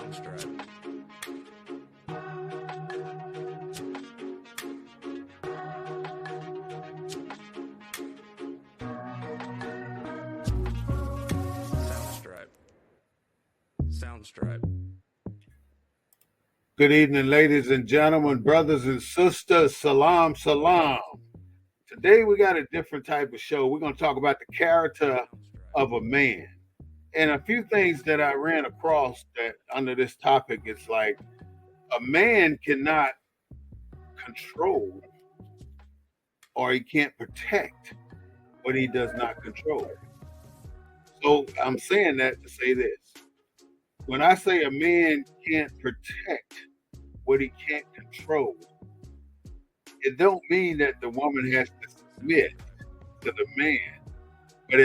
Soundstripe. Good evening, ladies and gentlemen, brothers and sisters. Salam, salam. Today we got a different type of show. We're going to talk about the character of a man. And a few things that I ran across that under this topic, it's like a man cannot control or he can't protect what he does not control. So I'm saying that to say this. When I say a man can't protect what he can't control, it don't mean that the woman has to submit to the man, but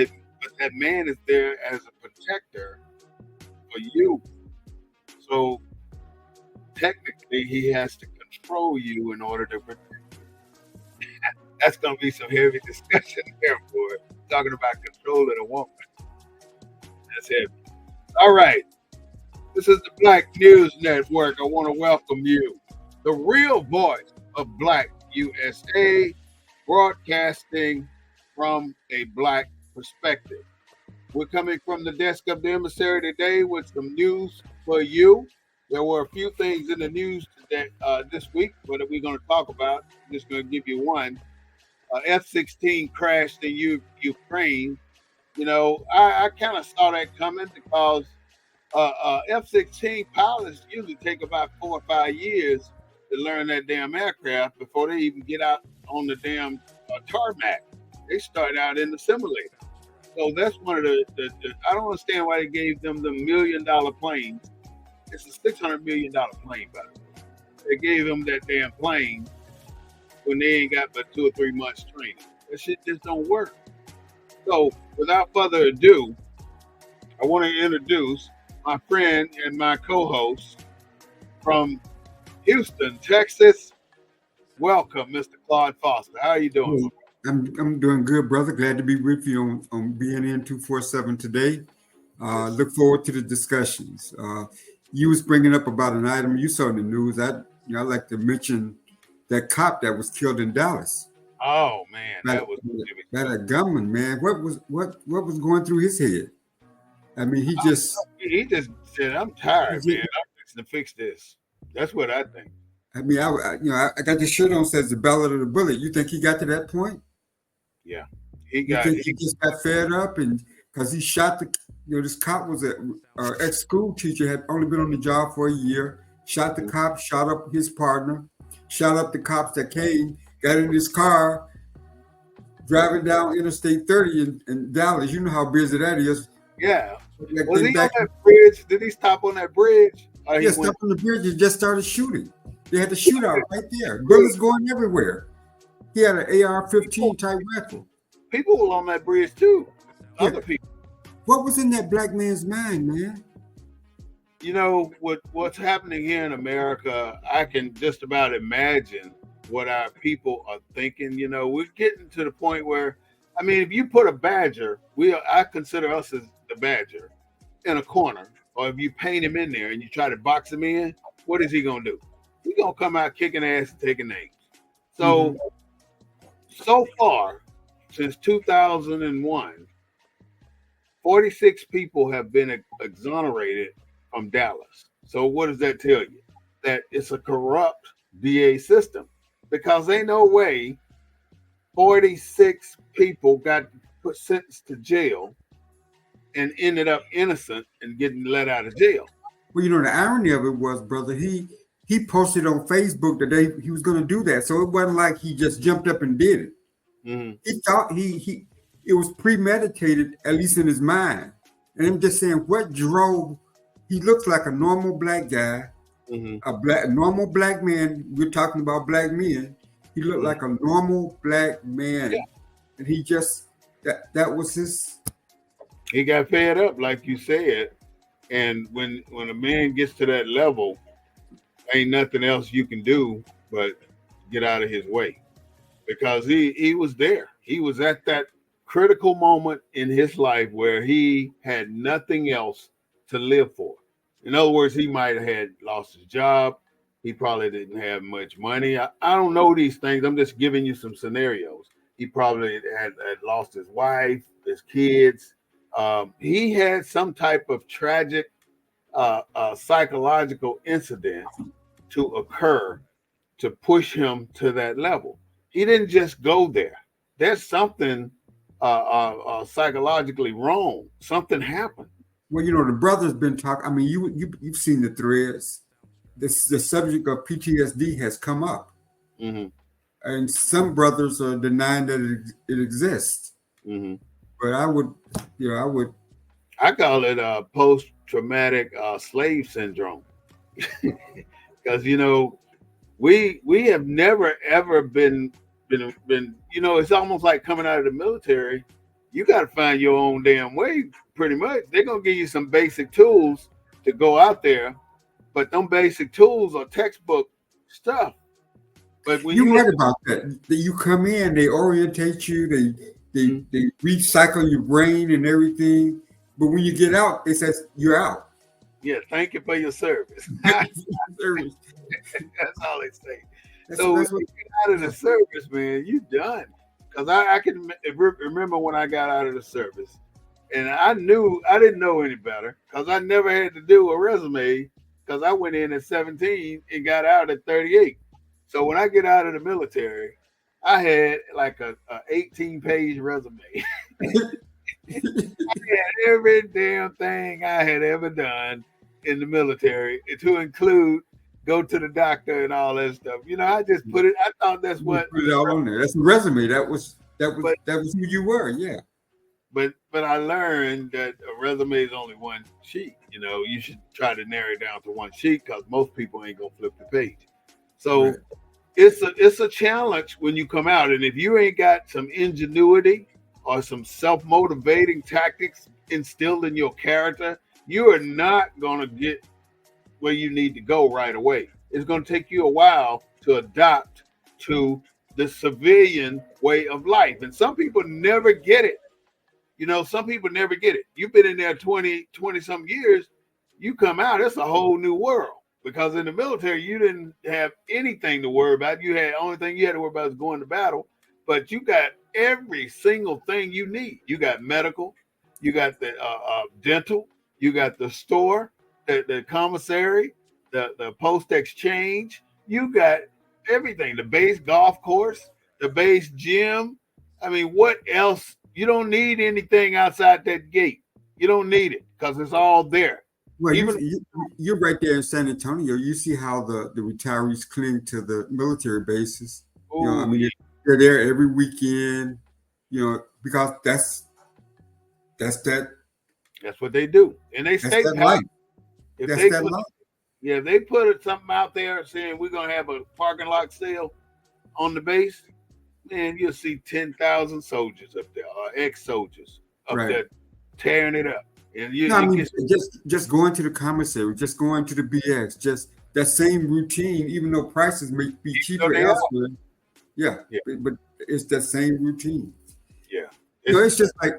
that man is there as a protector for you. So technically, he has to control you in order to protect you. That's going to be some heavy discussion there, boy. Talking about controlling a woman. That's heavy. All right. This is the Black News Network. I want to welcome you. The real voice of Black USA, broadcasting from a Black perspective. We're coming from the desk of the emissary today with some news for you. There were a few things in the news today, this week, but we're going to talk about. I'm just going to give you one. F-16 crashed in Ukraine. You know, I kind of saw that coming because F-16 pilots usually take about 4 or 5 years to learn that damn aircraft before they even get out on the damn tarmac. They start out in the simulator. So that's one of the I don't understand why they gave them the $1 million planes. It's a $600 million plane, by the way. They gave them that damn plane when they ain't got but 2 or 3 months training. That shit just don't work. So without further ado, I want to introduce my friend and my co-host from Houston, Texas. Welcome, Mr. Claude Foster. How are you doing? I'm doing good, brother. Glad to be with you on BNN 247 today. Look forward to the discussions. You was bringing up about an item you saw in the news. I like to mention that cop that was killed in Dallas. Oh man, that a gunman, man. What was going through his head? I mean, he just said, "I'm tired, man. I'm fixing to fix this." That's what I think. I mean, I got the shirt on says the ballad of the bullet. You think he got to that point? Yeah, he just got fed up, and because he shot this cop was an ex-school teacher, had only been on the job for a year. Shot the cop, shot up his partner, shot up the cops that came, got in his car, driving down Interstate 30 in Dallas. You know how busy that is. Yeah. Was he on that bridge? Did he stop on that bridge? Yeah, stopped on the bridge and just started shooting. They had the shootout right there. Bullets going everywhere. He had an AR-15 type rifle. People were on that bridge too. Yeah. Other people. What was in that black man's mind, man? You know, what's happening here in America, I can just about imagine what our people are thinking. You know, we're getting to the point where, I mean, if you put a badger, I consider us as the badger, in a corner, or if you paint him in there and you try to box him in, what is he gonna do? He's gonna come out kicking ass and taking names. So, so far, since 2001, 46 people have been exonerated from Dallas. So what does that tell you? That it's a corrupt DA system, because ain't no way 46 people got put sentenced to jail and ended up innocent and getting let out of jail. Well, you know, the irony of it was, brother, he posted on Facebook the day he was going to do that. So it wasn't like he just jumped up and did it. Mm-hmm. He thought it was premeditated, at least in his mind. And I'm just saying, what drove? He looks like a normal black guy, a normal black man. We're talking about black men. He looked like a normal black man, and he just that was his. He got fed up, like you said, and when a man gets to that level, ain't nothing else you can do but get out of his way, because he was there. He was at that critical moment in his life where he had nothing else to live for. In other words, he might have had lost his job. He probably didn't have much money. I don't know these things. I'm just giving you some scenarios. He probably had lost his wife, his kids. He had some type of tragic psychological incident to occur to push him to that level. He didn't just go there. There's something psychologically wrong. Something happened. Well, the brother's been talking. I mean, you've seen the threads. The subject of PTSD has come up, Mm-hmm. and some brothers are denying that it exists. Mm-hmm. But I would. I call it post-traumatic slave syndrome, because we have never ever been. It's almost like coming out of the military. You got to find your own damn way. Pretty much, they're gonna give you some basic tools to go out there, but them basic tools are textbook stuff. But when You're right about that. You come in, they orientate you, they recycle your brain and everything. But when you get out, it says you're out. Yeah, thank you for your service. That's all they say. So when you get out of the service, man, you done. Because I can remember when I got out of the service, and I didn't know any better because I never had to do a resume because I went in at 17 and got out at 38. So when I get out of the military, I had like a 18-page resume. I had every damn thing I had ever done in the military, to include go to the doctor and all that stuff. I just put it. I thought that's what put it all on there. That's a resume. That was who you were. Yeah. But I learned that a resume is only one sheet. You should try to narrow it down to one sheet because most people ain't gonna flip the page. So right. It's a challenge when you come out, and if you ain't got some ingenuity or some self-motivating tactics instilled in your character, you are not gonna get where you need to go right away. It's gonna take you a while to adapt to the civilian way of life, and some people never get it. Some people never get it. You've been in there 20 some years. You come out, it's a whole new world. Because in the military, you didn't have anything to worry about. Only thing you had to worry about was going to battle. But you got every single thing you need. You got medical, you got the dental, you got the store, the commissary, the post exchange. You got everything. The base golf course, the base gym. I mean, what else? You don't need anything outside that gate. You don't need it because it's all there. Well, you're right there in San Antonio. You see how the retirees cling to the military bases. Ooh, they're there every weekend. Because that's what they do, and they stay life. If that's they that life. Yeah, if they put something out there saying we're gonna have a parking lot sale on the base, man, you'll see 10,000 soldiers up there, or ex-soldiers up there tearing it up. And just going to the commissary, just going to the BX, just that same routine, even though prices may be cheaper elsewhere. Yeah, but it's that same routine. Yeah, it's just like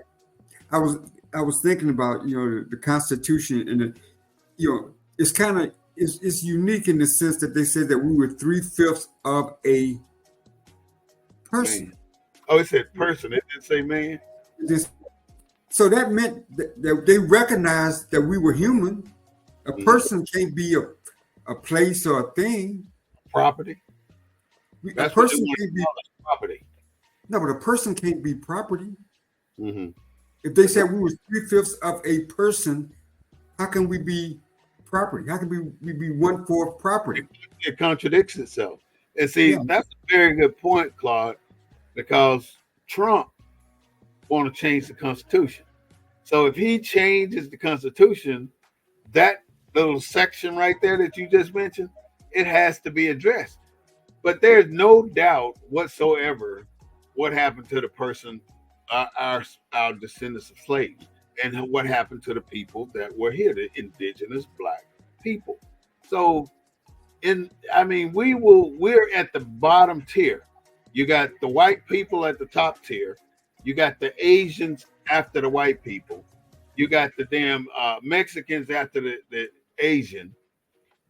I was thinking about the Constitution, and it's kind of it's unique in the sense that they said that we were 3/5 of a person. Man. Oh, it said person. It didn't say man. So that meant that they recognized that we were human. A person can't be a place or a thing. Property. A person can't be property. No, but a person can't be property. Mm-hmm. If they said we were 3/5 of a person, how can we be property? How can we be 1/4 property? It contradicts itself. And see, that's a very good point, Claude, because Trump want to change the Constitution. So if he changes the Constitution, that little section right there that you just mentioned, it has to be addressed. But there's no doubt whatsoever what happened to the person, our descendants of slaves, and what happened to the people that were here, the indigenous Black people. So, we're at the bottom tier. You got the white people at the top tier. You got the Asians after the white people. You got the damn Mexicans after the Asian,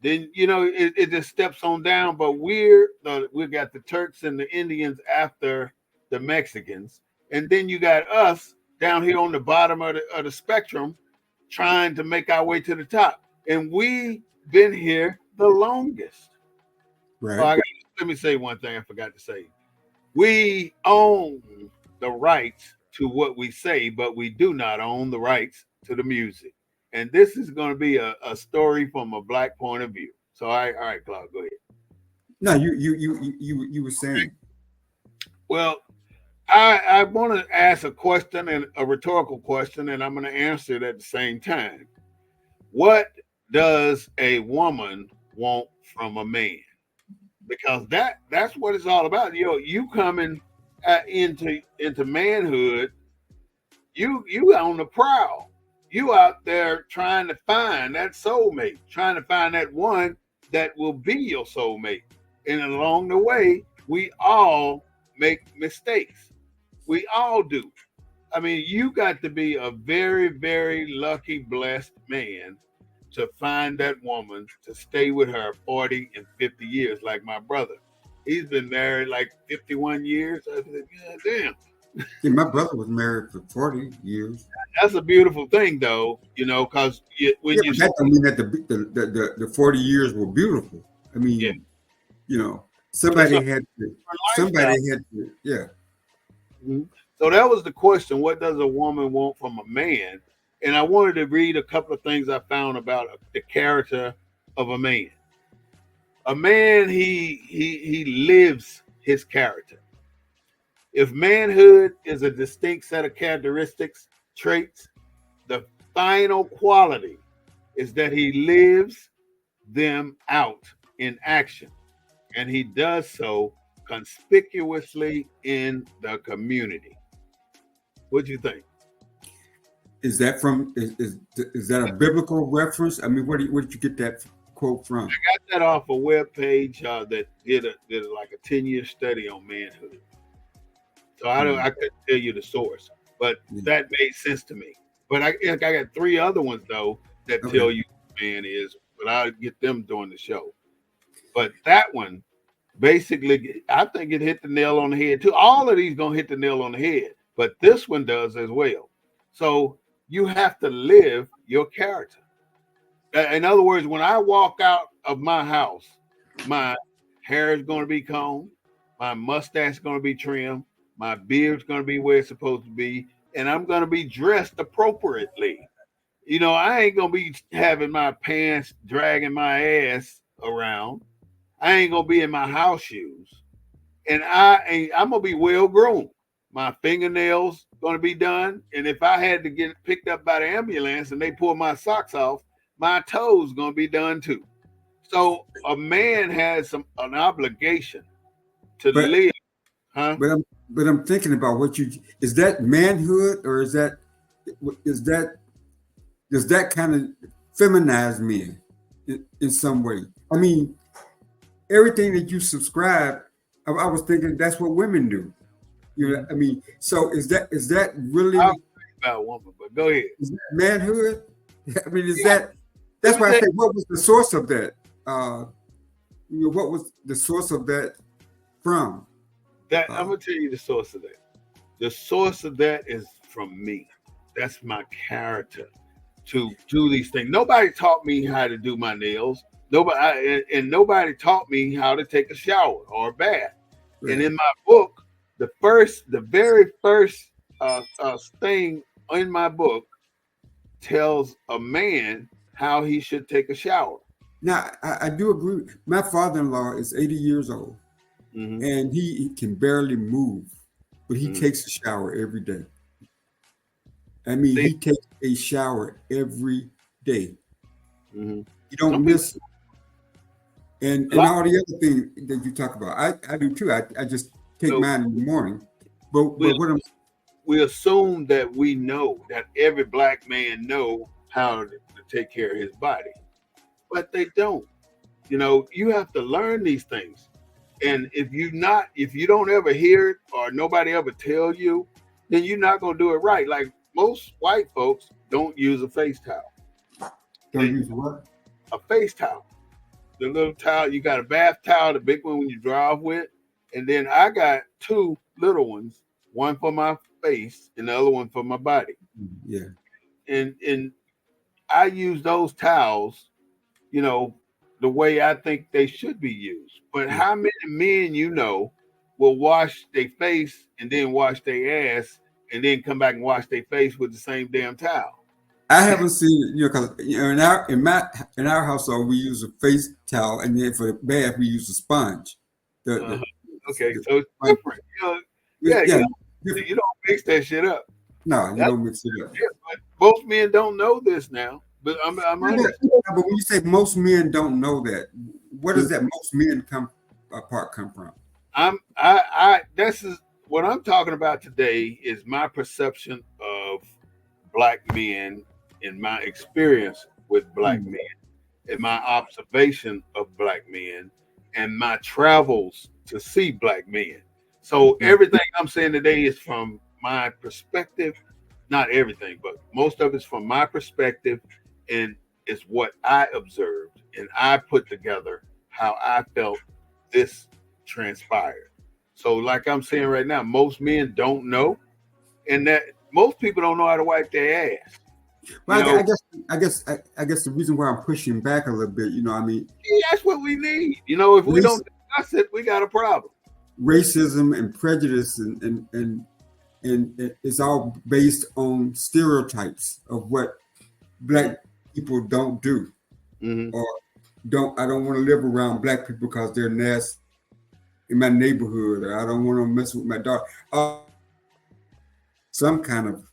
then it just steps on down. But we got the Turks and the Indians after the Mexicans, and then you got us down here on the bottom of the spectrum, trying to make our way to the top, and we been here the longest. Right. Let me say one thing I forgot to say. We own the rights to what we say, but we do not own the rights to the music. And this is going to be a story from a black point of view. So, all right, Claude, go ahead. No, you were saying. Well, I want to ask a question, and a rhetorical question, and I'm going to answer it at the same time. What does a woman want from a man? Because that's what it's all about. You coming into manhood, you on the prowl. You out there trying to find that soulmate, trying to find that one that will be your soulmate. And along the way, we all make mistakes. We all do. I mean, you got to be a very, very lucky, blessed man to find that woman, to stay with her 40 and 50 years, like my brother. He's been married like 51 years. I said, yeah, damn. Yeah, my brother was married for 40 years. That's a beautiful thing, though, because when you that don't mean that the 40 years were beautiful. I mean, somebody had to, yeah. Mm-hmm. So that was the question: what does a woman want from a man? And I wanted to read a couple of things I found about the character of a man. A man, he lives his character. If manhood is a distinct set of characteristics, traits, the final quality is that he lives them out in action, and he does so conspicuously in the community. What do you think? Is that from is that a biblical reference? I mean, where did you get that quote from? I got that off a web page that did like a 10-year study on manhood. So I couldn't tell you the source, but that made sense to me. But I got 3 other ones though that tell you who man is, but I'll get them during the show. But that one, basically, I think it hit the nail on the head too. All of these gonna hit the nail on the head, but this one does as well. So you have to live your character. In other words, when I walk out of my house, my hair is going to be combed, my mustache is going to be trimmed, my beard's going to be where it's supposed to be, and I'm going to be dressed appropriately. I ain't going to be having my pants dragging my ass around. I ain't going to be in my house shoes. And I'm going to be well groomed. My fingernails going to be done. And if I had to get picked up by the ambulance and they pull my socks off, my toes going to be done too. So a man has an obligation to live. Huh? But I'm thinking about is that manhood, or is that does that kind of feminize men in some way? I mean, everything that you subscribe, I was thinking that's what women do. I mean, so is that really about a woman? But go ahead. Is that manhood? I mean, that's why I say, what was the source of that? What was the source of that from? I'm gonna tell you the source of that. The source of that is from me. That's my character to do these things. Nobody taught me how to do my nails. Nobody taught me how to take a shower or a bath. Right. And in my book, the very first thing in my book tells a man how he should take a shower. Now, I do agree. My father-in-law is 80 years old, and he can barely move, but he takes a shower every day. I mean, he takes a shower every day. You don't miss it. And all the other things that you talk about, I do too. I just take mine in the morning. But we assume that we know that every black man know how to take care of his body, but they don't. You have to learn these things. And if you don't ever hear it or nobody ever tell you, then you're not gonna do it right. Like most white folks don't use a face towel. Don't use what? a face towel. The little towel, you got a bath towel, the big one when you dry off with, and then I got two little ones, one for my face and the other one for my body. Yeah. And I use those towels, the way I think they should be used. But how many men will wash their face and then wash their ass and then come back and wash their face with the same damn towel? I haven't seen it, because in our household we use a face towel, and then for the bath we use a sponge. Okay, so it's different. You don't mix that shit up. No, you don't mix it up. Yeah, but most men don't know this now. But I'm But when you say most men don't know that, where does that most men come from? This is what I'm talking about today is my perception of black men and my experience with black men and my observation of black men and my travels to see black men. So everything I'm saying today is from my perspective, not everything, but most of it's from my perspective, and it's what I observed and I put together how I felt this transpired. So like I'm saying right now, most men don't know, and that most people don't know how to wipe their ass. Well, I guess the reason why I'm pushing back a little bit, that's what we need. If we don't discuss it, we got a problem. Racism and prejudice and it's all based on stereotypes of what black people don't do, or I don't want to live around black people because they're nasty in my neighborhood, or I don't want to mess with my daughter. Some kind of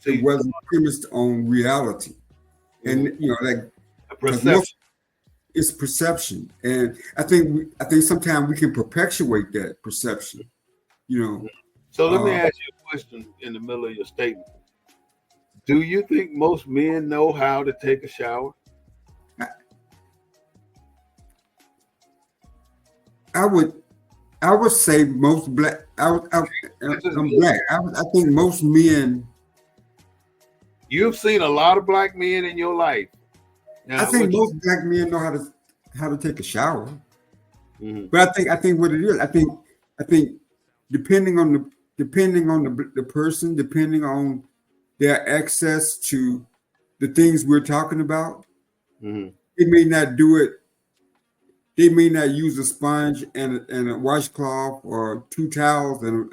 it wasn't premised on reality, and it's perception, and I think sometimes we can perpetuate that perception, So let me ask you a question in the middle of your statement. Do you think most men know how to take a shower? I would say most black. I'm black. I think most men. You've seen a lot of black men in your life. Now, I think most black men know how to take a shower. But I think what it is, I think depending on the person, depending on their access to the things we're talking about, they may not do it. They may not use a sponge and a washcloth or two towels and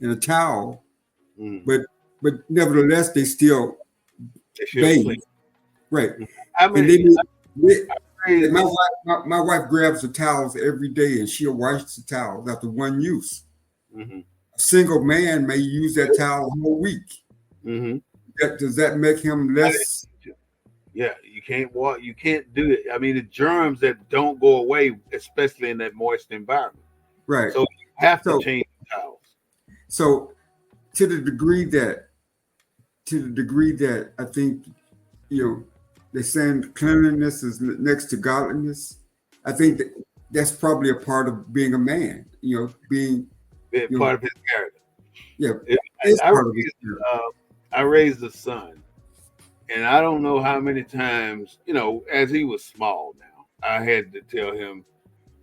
a towel, but nevertheless they still bathe. Right. My wife grabs the towels every day and she'll wash the towels after one use. A single man may use that towel a whole week. Does that make him less? Yeah, you can't do it. I mean, the germs that don't go away, especially in that moist environment. Right. So you have to change the towels. So to the degree that I think, they're saying cleanliness is next to godliness, I think that's probably a part of being a man, being part of his character. Yeah. I raised a son. And I don't know how many times, as he was small now, I had to tell him,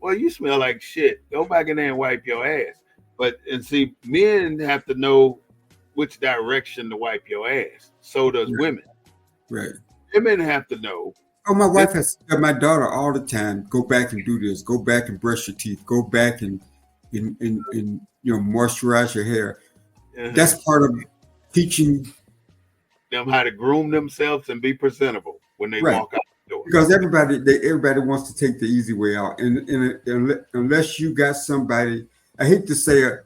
well, you smell like shit. Go back in there and wipe your ass. And see, men have to know which direction to wipe your ass. So does women. Right. Women have to know. Oh, my wife has to tell my daughter all the time, go back and do this. Go back and brush your teeth. Go back and moisturize your hair. That's part of teaching them how to groom themselves and be presentable when they walk out the door. Because everybody wants to take the easy way out, and unless you got somebody, I hate to say it,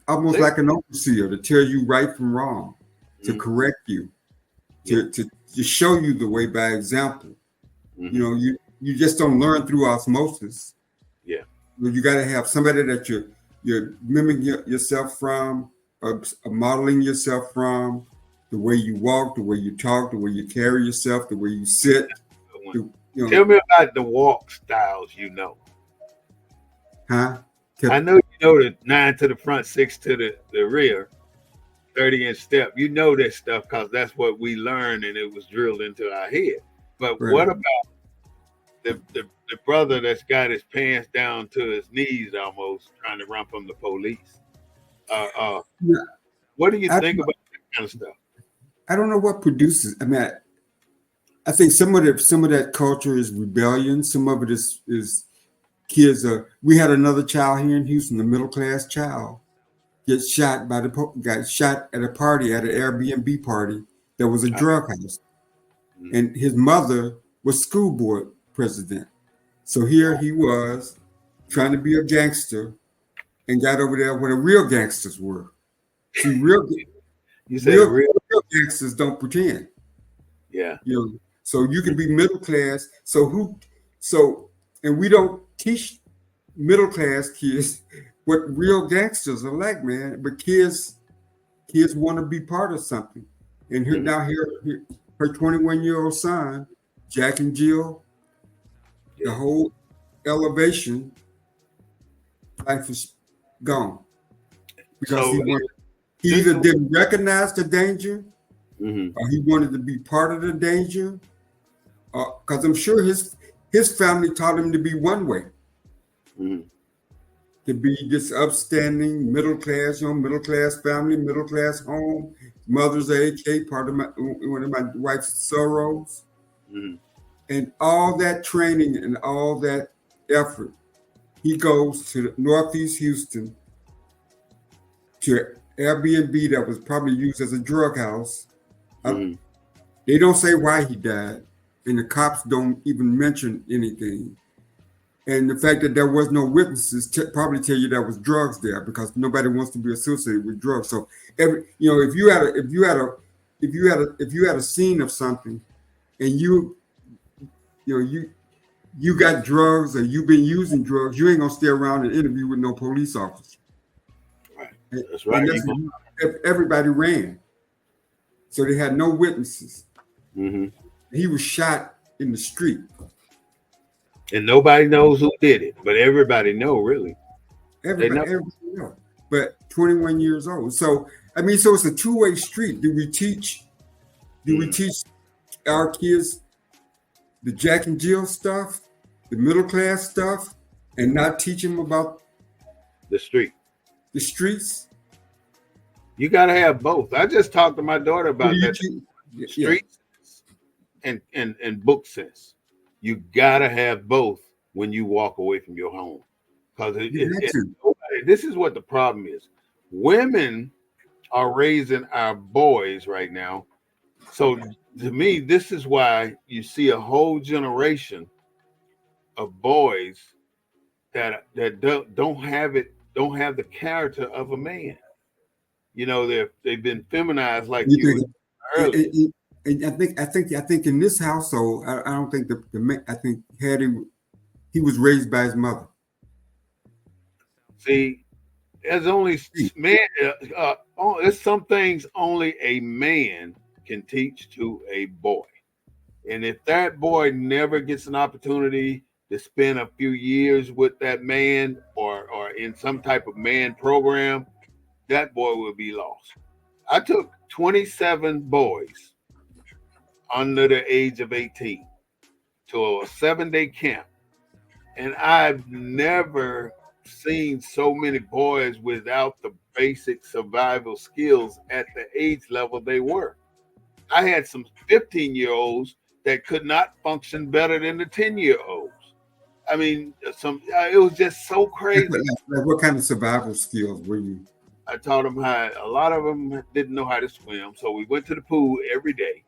almost like an overseer to tell you right from wrong, to correct you, to show you the way by example. You just don't learn through osmosis. Yeah, you got to have somebody that you're mimicking yourself from, or modeling yourself from. The way you walk, the way you talk, the way you carry yourself, the way you sit. Tell me about the walk styles, Huh? I know the 9 to the front, 6 to the rear, 30-inch step. You know that stuff because that's what we learned and it was drilled into our head. But Right. what about the brother that's got his pants down to his knees almost trying to run from the police? Yeah, What do you I, think about that kind of stuff? I don't know what produces. I mean, I think some of that culture is rebellion. Some of it is kids. We had another child here in Houston, a middle class child, got shot at a party at an Airbnb party that was a drug house, and his mother was school board president. So here he was trying to be a gangster and got over there where the real gangsters were. See, You say the real, real? real gangsters don't pretend. Yeah. You know, so you can be middle class. And we don't teach middle class kids what real gangsters are like, man. But kids want to be part of something. And here, her 21-year-old son, Jack and Jill, the whole elevation life is gone because So he either didn't recognize the danger, or he wanted to be part of the danger, because I'm sure his family taught him to be one way, to be this upstanding middle class family, middle class home, mother's AK, part of one of my wife's sorrows, and all that training and all that effort. He goes to Northeast Houston to Airbnb that was probably used as a drug house. They don't say why he died, and the cops don't even mention anything. And the fact that there was no witnesses probably tell you there was drugs there, because nobody wants to be associated with drugs. So if you had a scene of something, and you got drugs or you've been using drugs, you ain't gonna stay around and interview with no police officer. Right. That's right. Everybody ran, so they had no witnesses. He was shot in the street, and nobody knows who did it, but everybody know, really. Everybody know. But 21 years old. So I mean, so it's a two-way street. Do we teach our kids the Jack and Jill stuff, the middle class stuff, and not teach them about the streets? You got to have both. I just talked to my daughter about that. Streets and book sense. You got to have both when you walk away from your home, because this is what the problem is. Women are raising our boys right now. So to me, this is why you see a whole generation of boys that don't have the character of a man. They've been feminized, like you earlier. And I think in this household, I don't think the man. I think he was raised by his mother. See, there's only man. There's some things only a man can teach to a boy, and if that boy never gets an opportunity to spend a few years with that man, or in some type of man program, that boy will be lost. I took 27 boys under the age of 18 to a 7-day camp, and I've never seen so many boys without the basic survival skills at the age level they were. I had some 15-year-olds that could not function better than the 10-year-olds. I mean, it was just so crazy. Like what kind of survival skills were you? I taught them a lot of them didn't know how to swim, so we went to the pool every day.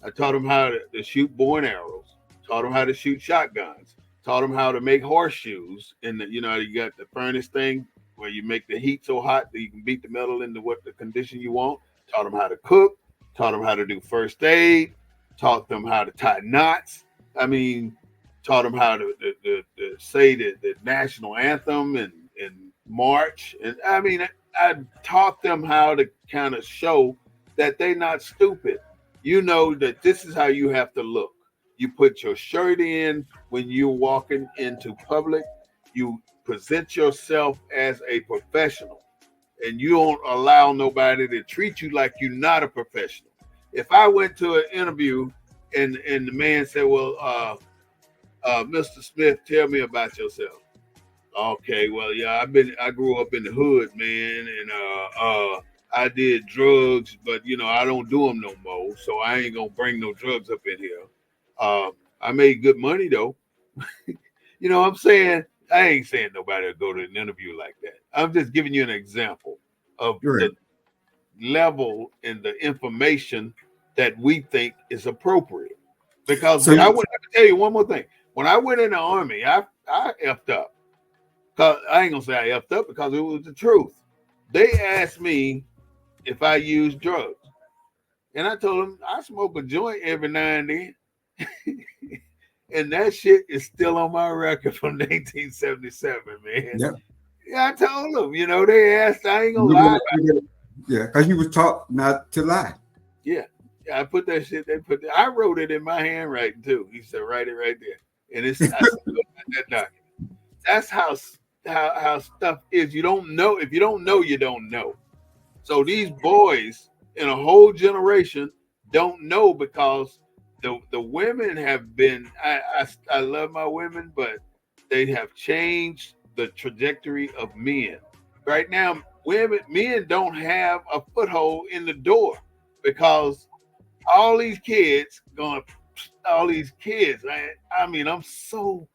I taught them how to shoot bow and arrows, taught them how to shoot shotguns, taught them how to make horseshoes. And you got the furnace thing where you make the heat so hot that you can beat the metal into what the condition you want. Taught them how to cook, taught them how to do first aid, taught them how to tie knots. I mean, taught them how to say the national anthem and march. And I mean, I taught them how to kind of show that they're not stupid. You know that this is how you have to look. You put your shirt in when you're walking into public. You present yourself as a professional, and you don't allow nobody to treat you like you're not a professional. If I went to an interview And the man said, well, Mr. Smith, tell me about yourself. Okay, well, yeah, I grew up in the hood, man, and I did drugs, but I don't do them no more, so I ain't gonna bring no drugs up in here. Uh, I made good money though. You know what I'm saying? I ain't saying nobody will go to an interview like that. I'm just giving you an example of Right. the level and the information that we think is appropriate. Because So I want to tell you one more thing. When I went in the army, I effed up. Cause I ain't gonna say I effed up because it was the truth. They asked me if I used drugs, and I told them I smoke a joint every now and then, and that shit is still on my record from 1977, man. yeah, Yeah, I told them. They asked. I ain't gonna lie. yeah, because you was taught not to lie. Yeah, yeah. I put that shit. I wrote it in my handwriting too. He said, "Write it right there," and it's I still got that document. That's how stuff is. You don't know. If you don't know, you don't know. So these boys in a whole generation don't know because the women have been. I love my women, but they have changed the trajectory of men. Right now, men don't have a foothold in the door because all these kids going. All these kids. I mean, I'm so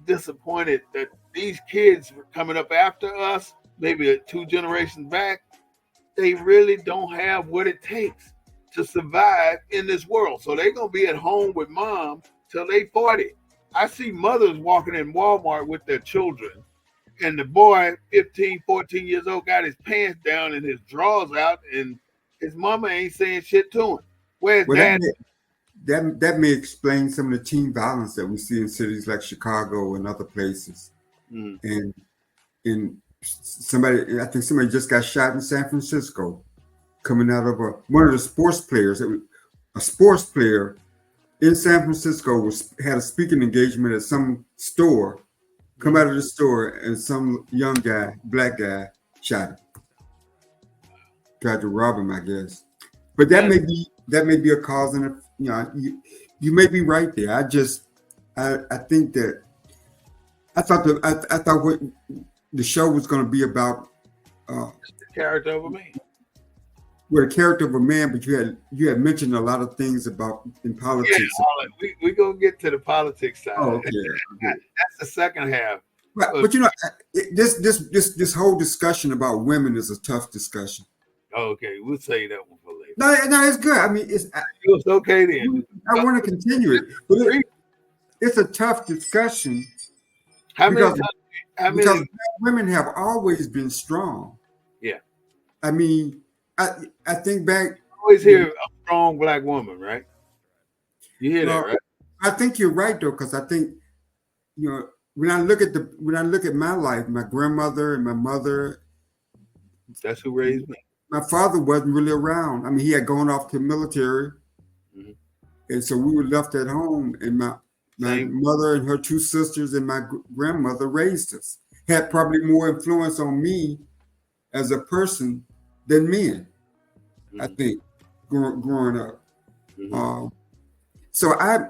disappointed that these kids coming up after us, maybe 2 generations back, they really don't have what it takes to survive in this world. So they're going to be at home with mom till they 40. I see mothers walking in Walmart with their children, and the boy, 15, 14 years old, got his pants down and his drawers out, and his mama ain't saying shit to him. Where's Well, dad? that may explain some of the teen violence that we see in cities like Chicago and other places. Mm. And I think somebody just got shot in San Francisco, coming out of one of the sports players. A sports player in San Francisco had a speaking engagement at some store. Come out of the store, and some young guy, black guy, shot him. Tried to rob him, I guess. But that may be a cause, and you may be right there. I think that I thought what the show was going to be about. The character of a man. Well, the character of a man, but you had mentioned a lot of things about in politics. Yeah, we gonna get to the politics side. Oh, okay. That's the second half. But this whole discussion about women is a tough discussion. Okay, we'll say that one for later. No, it's good. I mean, it's okay then. I want to continue it, but it's a tough discussion. Because black women have always been strong. Yeah. I mean, I think back. Always hear a strong black woman, right? You hear that, right? I think you're right though, because I think when I look at my life, my grandmother and my mother. That's who raised me. My father wasn't really around. I mean, he had gone off to the military, and so we were left at home. And my mother and her 2 sisters and my grandmother raised us. Had probably more influence on me as a person than men. I think growing up. So I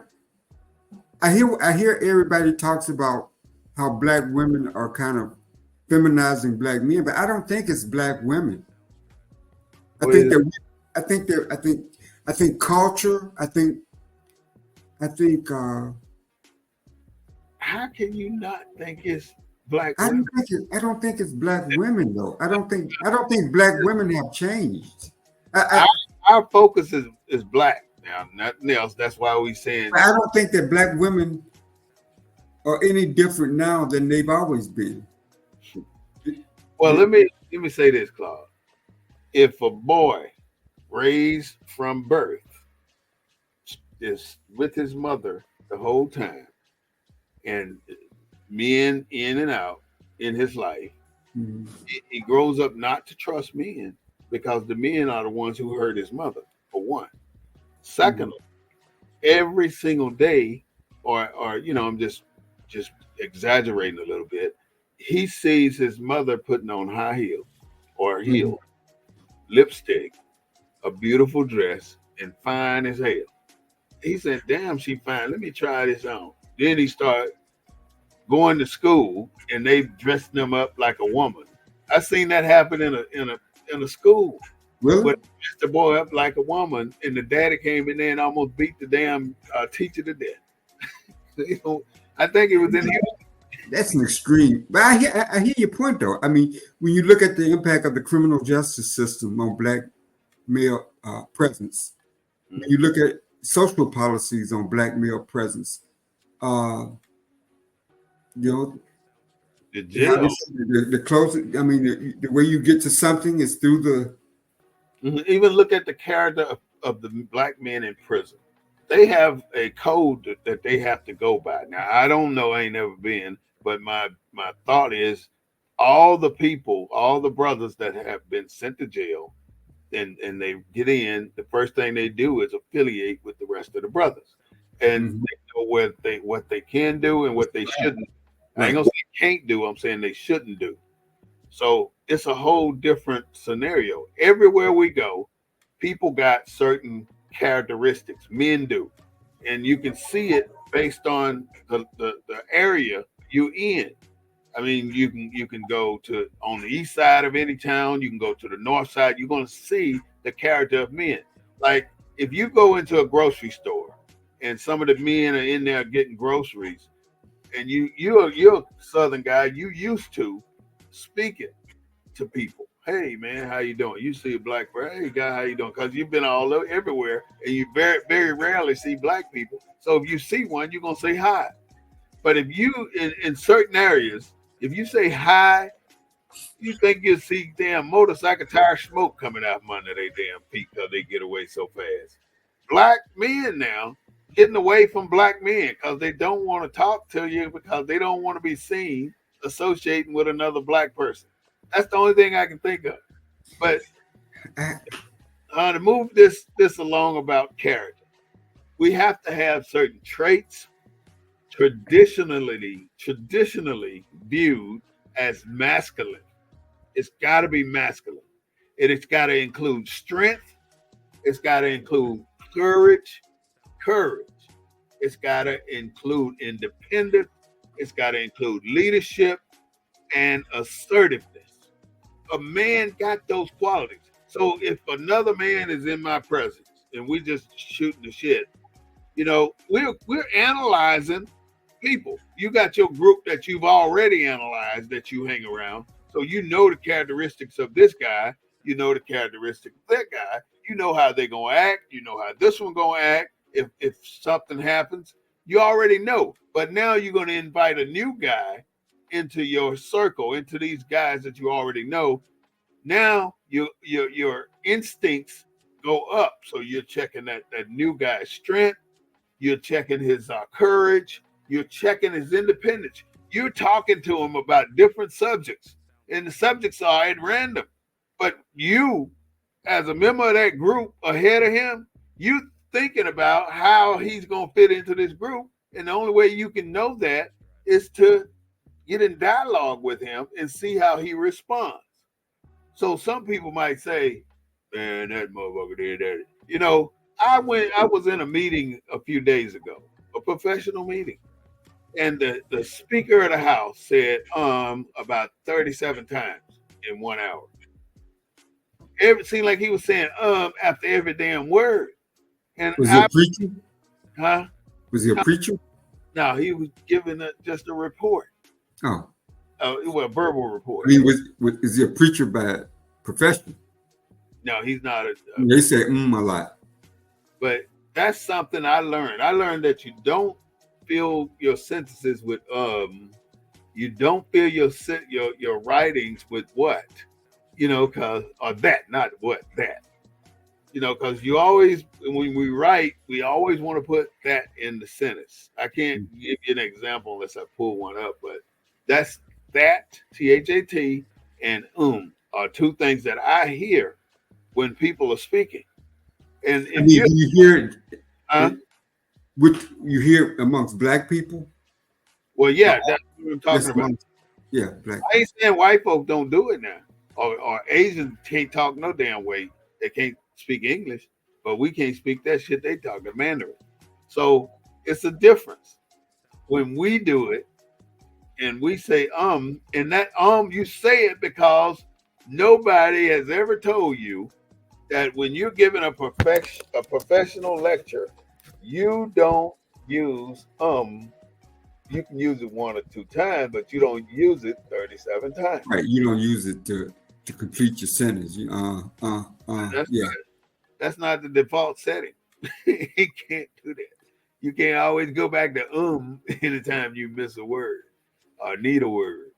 hear everybody talks about how black women are kind of feminizing black men, but I don't think it's black women. I think culture. I think. How can you not think it's black women? I don't think it's black women though. I don't think black women have changed. Our focus is black now, nothing else. That's why we saying. I don't think that black women are any different now than they've always been. Well, let me say this, Claude. If a boy raised from birth is with his mother the whole time, and men in and out in his life, he grows up not to trust men because the men are the ones who hurt his mother, for one. Secondly, every single day, or I'm just exaggerating a little bit, he sees his mother putting on high heels or heels, lipstick, a beautiful dress, and fine as hell. he said, "Damn, she fine. Let me try this on." Then he started going to school, and they dressed them up like a woman. I seen that happen in a school Really? where they dressed the boy up like a woman, and the daddy came in there and almost beat the damn teacher to death. You know, I think it was in here. That's an extreme. But I hear your point, though. I mean, when you look at the impact of the criminal justice system on black male presence, when you look at social policies on black male presence, uh, you know, The how jail. the closest. I mean, the way you get to something is through the. Even look at the character of the black men in prison. They have a code that they have to go by. Now, I don't know, I ain't never been, but my thought is all the people, all the brothers that have been sent to jail and they get in, the first thing they do is affiliate with the rest of the brothers. And Mhm. they know what they can do and what they shouldn't. I ain't Right. gonna say can't do, I'm saying they shouldn't do. So it's a whole different scenario. Everywhere we go, people got certain characteristics, men do. And you can see it based on the area you in. I mean, you can go to on the east side of any town, you can go to the north side, you're gonna see the character of men. Like if you go into a grocery store and some of the men are in there getting groceries, and you're a southern guy, you used to speaking to people. Hey man, how you doing? You see a black person, hey guy, how you doing? Because you've been all over everywhere, and you very rarely see black people. So if you see one, you're gonna say hi. But if you in certain areas, if you say hi, you think you'll see damn motorcycle tire smoke coming out from under their damn feet because they get away so fast. Black men now getting away from black men because they don't want to talk to you because they don't want to be seen associating with another black person. That's the only thing I can think of. But to move this along about character, we have to have certain traits traditionally viewed as masculine. It's got to be masculine. It's got to include strength. It's got to include courage. Courage. It's got to include independence. It's got to include leadership and assertiveness. A man got those qualities. So if another man is in my presence and we just shooting the shit, we're analyzing people. You got your group that you've already analyzed that you hang around. So you know the characteristics of this guy. You know the characteristics of that guy. You know how they're gonna act. You know how this one gonna act. If something happens, you already know. But now you're gonna invite a new guy into your circle, into these guys that you already know. Now your instincts go up. So you're checking that new guy's strength. You're checking his courage. You're checking his independence. You're talking to him about different subjects, and the subjects are at random. But you, as a member of that group ahead of him, you thinking about how he's going to fit into this group. And the only way you can know that is to get in dialogue with him and see how he responds. So some people might say, man, that motherfucker did that. I was in a meeting a few days ago, a professional meeting. And the speaker of the house said about 37 times in 1 hour. It seemed like he was saying after every damn word. And Was he a preacher? huh? Was he a preacher? No, he was giving just a report. Oh, It was a verbal report. I mean, is he a preacher by profession? No, he's not. They say a lot. But that's something I learned. I learned that you don't fill your sentences with you don't fill your writings with what, cause or that, not what, that. Because you always, when we write, we always want to put that in the sentence. I can't give you an example unless I pull one up, but that's that, THAT, and are two things that I hear when people are speaking. And if do you hear it, what you hear amongst black people? well, yeah, that's what I'm talking about. Yeah, black. I ain't saying white folks don't do it now, or Asians can't talk no damn way. They can't speak English, but we can't speak that shit they talk, the Mandarin. So it's a difference when we do it and we say and that you say it because nobody has ever told you that when you're giving a professional lecture, you don't use you can use it 1 or 2 times, but you don't use it 37 times. Right. You don't use it to complete your sentence. Yeah. That's not the default setting. You can't do that. You can't always go back to anytime you miss a word or need a word.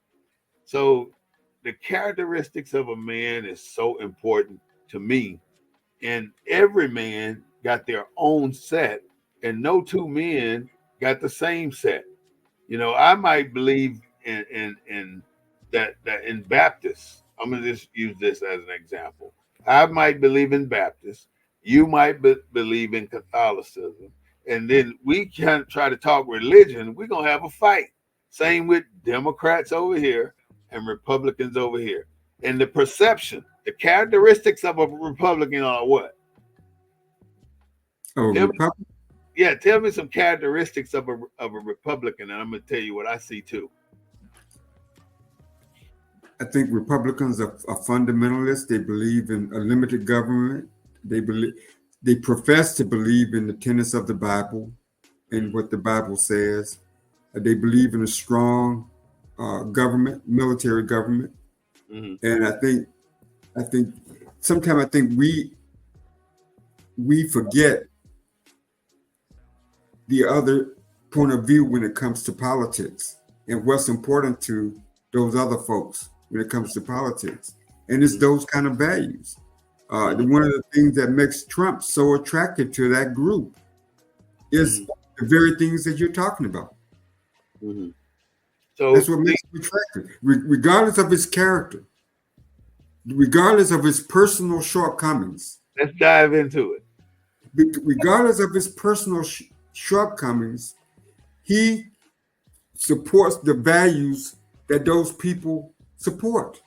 So the characteristics of a man is so important to me. And every man got their own set, and no two men got the same set. I might believe in that in Baptists. I'm gonna just use this as an example. I might believe in Baptists. You might believe in Catholicism, and then we can try to talk religion. We're gonna have a fight. Same with Democrats over here and Republicans over here. And the perception, the characteristics of a Republican are what? Oh, Republican. Yeah, tell me some characteristics of a Republican, and I'm going to tell you what I see too. I think Republicans are fundamentalists. They believe in a limited government. They profess to believe in the tenets of the Bible and what the Bible says. They believe in a strong government, military government. Mm-hmm. And I think sometimes we forget the other point of view when it comes to politics and what's important to those other folks when it comes to politics. And it's those kind of values. One of the things that makes Trump so attractive to that group is the very things that you're talking about. Mm-hmm. So that's what makes him attractive, regardless of his character, regardless of his personal shortcomings. Let's dive into it. Regardless of his personal shortcomings, he supports the values that those people support.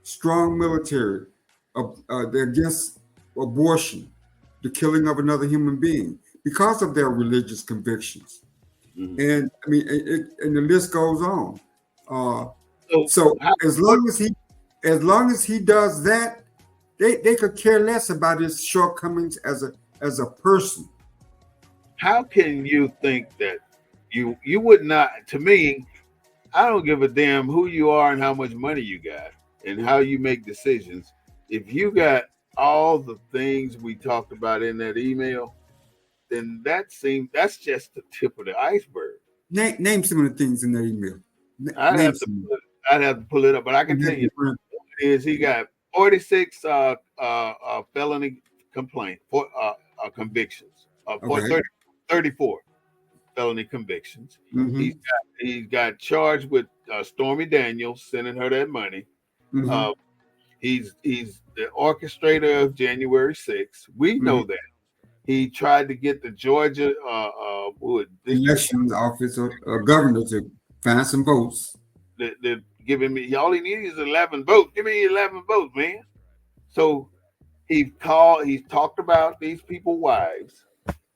Strong military, against abortion, the killing of another human being, because of their religious convictions. Mm-hmm. And I mean, and the list goes on. So as long as he does that, they could care less about his shortcomings as a person. How can you think that you would not? To me, I don't give a damn who you are and how much money you got and how you make decisions. If you got all the things we talked about in that email, then that's just the tip of the iceberg. Name some of the things in that email. I'd have to pull it up, but I can tell you is he got 46 felony convictions for 34 felony convictions. Mm-hmm. He's got charged with Stormy Daniels sending her that money. Mm-hmm. He's the orchestrator of January 6th. We know that. He tried to get the Georgia elections office or governor to find some votes. They're giving me all he needs is 11 votes. Give me 11 votes, man. So he's talked about these people's wives.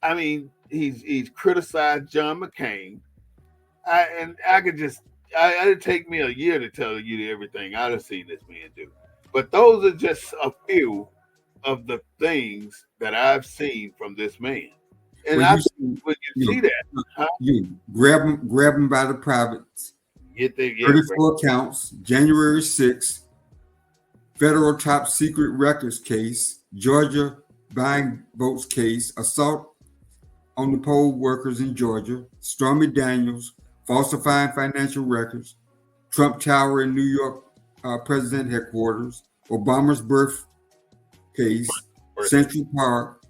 I mean, he's criticized John McCain. It'd take me a year to tell you everything I'd have seen this man do. But those are just a few of the things that I've seen from this man. And when you see that, you grab him by the privates. 34 counts, January 6th, federal top secret records case, Georgia buying votes case, assault on the poll workers in Georgia, Stormy Daniels, falsifying financial records, Trump Tower in New York president headquarters, Obama's birth case, Central Park,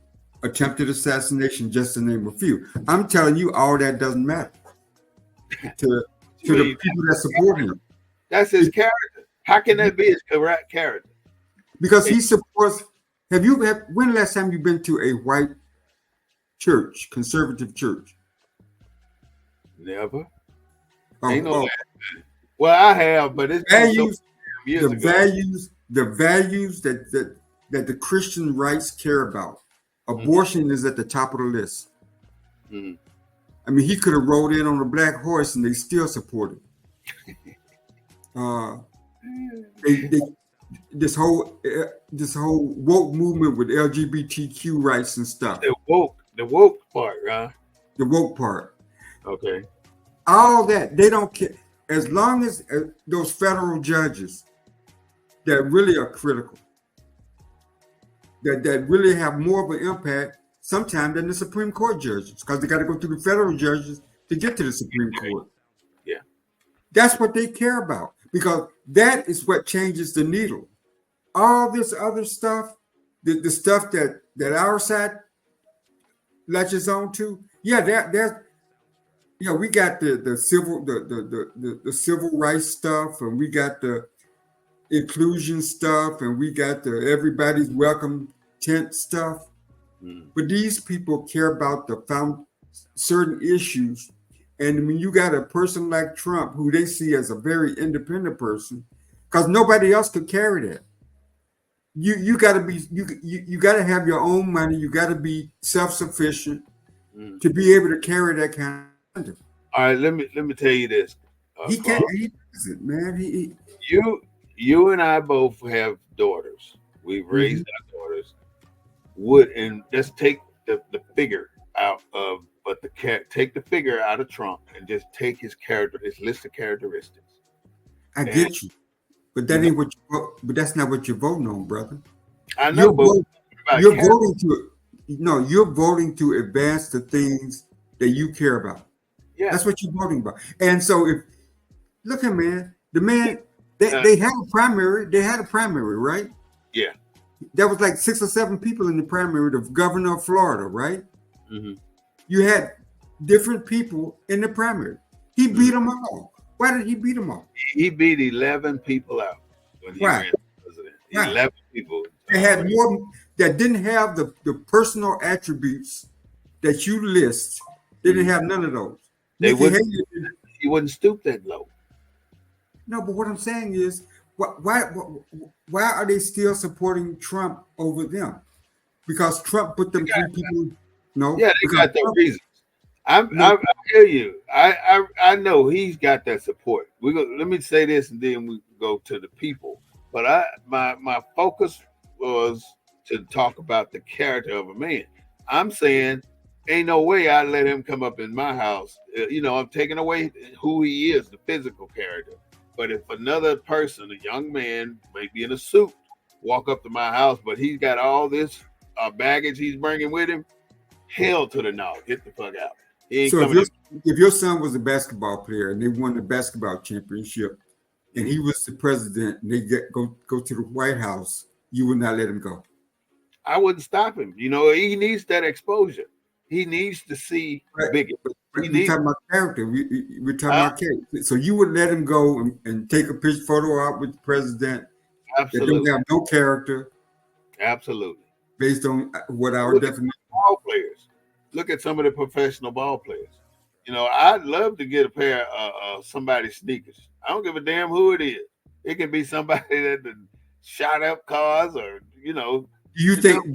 attempted assassination, just to name a few. I'm telling you, all that doesn't matter to the people that support him. That's his character. How can that be his correct character? Because he supports. When last time you've been to a white church, conservative church? Never. Well, I have, but it's values. The values that the Christian rights care about. Abortion is at the top of the list. Mm-hmm. I mean, he could have rode in on a black horse and they still supported. They this whole woke movement with LGBTQ rights and stuff. The woke part, right? The woke part. Okay. All that, they don't care. As long as those federal judges that really are critical, that really have more of an impact sometimes than the Supreme Court judges, because they got to go through the federal judges to get to the Supreme Court. Yeah. That's what they care about, because that is what changes the needle. All this other stuff, the stuff that our side latches on to, there's we got the civil rights stuff, and we got the inclusion stuff, and we got the everybody's welcome tent stuff. But these people care about the certain issues. And when you got a person like Trump, who they see as a very independent person, because nobody else could carry that. You got to be you got to have your own money. You got to be self-sufficient to be able to carry that kind of agenda. All right, let me tell you this. He can't. He doesn't, man. You and I both have daughters. We've raised our daughters. And let's take the figure out of, take the figure out of Trump and just take his list of characteristics. I get you, but that ain't what. But that's not what you're voting on, brother. I know, you're voting to. No, you're voting to advance the things that you care about. Yeah, that's what you're voting about. And so, look at the man. They had a primary. They had a primary, right? Yeah. There was like 6 or 7 people in the primary, the governor of Florida, right? Mm-hmm. You had different people in the primary. He beat them all. Why did he beat them all? He beat 11 people out when he ran for president. Right. 11 people. They had more that didn't have the personal attributes that you list. They didn't have none of those. He wouldn't stoop that low. No, but what I'm saying is, why are they still supporting Trump over them? Because Trump put them 3 people. No, yeah, they got their reasons. I hear you. I know he's got that support. Let me say this, and then we go to the people. But my focus was to talk about the character of a man. I'm saying, ain't no way I let him come up in my house. I'm taking away who he is, the physical character. But if another person, a young man, maybe in a suit, walk up to my house, but he's got all this baggage he's bringing with him, hell to the no, get the fuck out. So if your son was a basketball player and they won the basketball championship, and he was the president, and they go to the White House, you would not let him go? I wouldn't stop him. He needs that exposure. He needs to see bigger. We're talking about character. We're talking about character. So you would let him go and take a photo out with the president. Absolutely. That don't have no character. Absolutely. Based on what our definition. Ball players. Look at some of the professional ball players. I'd love to get a pair of somebody's sneakers. I don't give a damn who it is. It can be somebody that shot up cars, or Do you think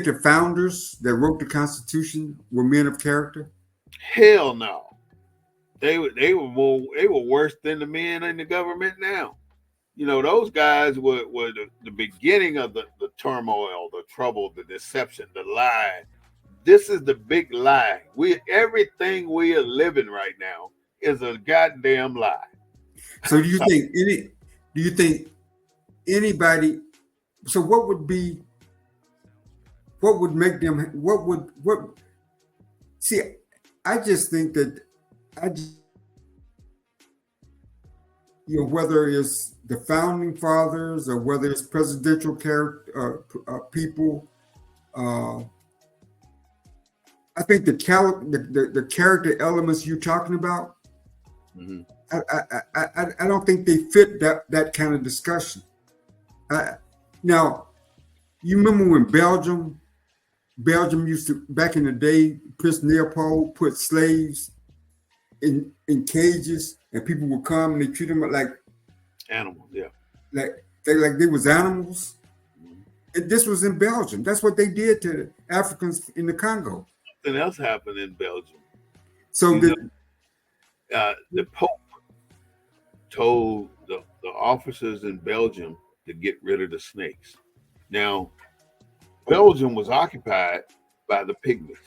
the founders that wrote the Constitution were men of character? Hell no. They were worse than the men in the government now. Those guys were the beginning of the turmoil, the trouble, the deception, the lie. This is the big lie. Everything we are living right now is a goddamn lie. So do you think anybody? So what would make them? See, I just think that whether it's the founding fathers or whether it's presidential people, I think the character elements you're talking about, I don't think they fit that kind of discussion. Now, you remember when Belgium used to, back in the day, Prince Leopold put slaves in cages, and people would come and they treat them like animals. Yeah, like they was animals. And this was in Belgium. That's what they did to Africans in the Congo. something else happened in Belgium. So The Pope told the officers in Belgium to get rid of the snakes. Now, Belgium was occupied by the pygmies.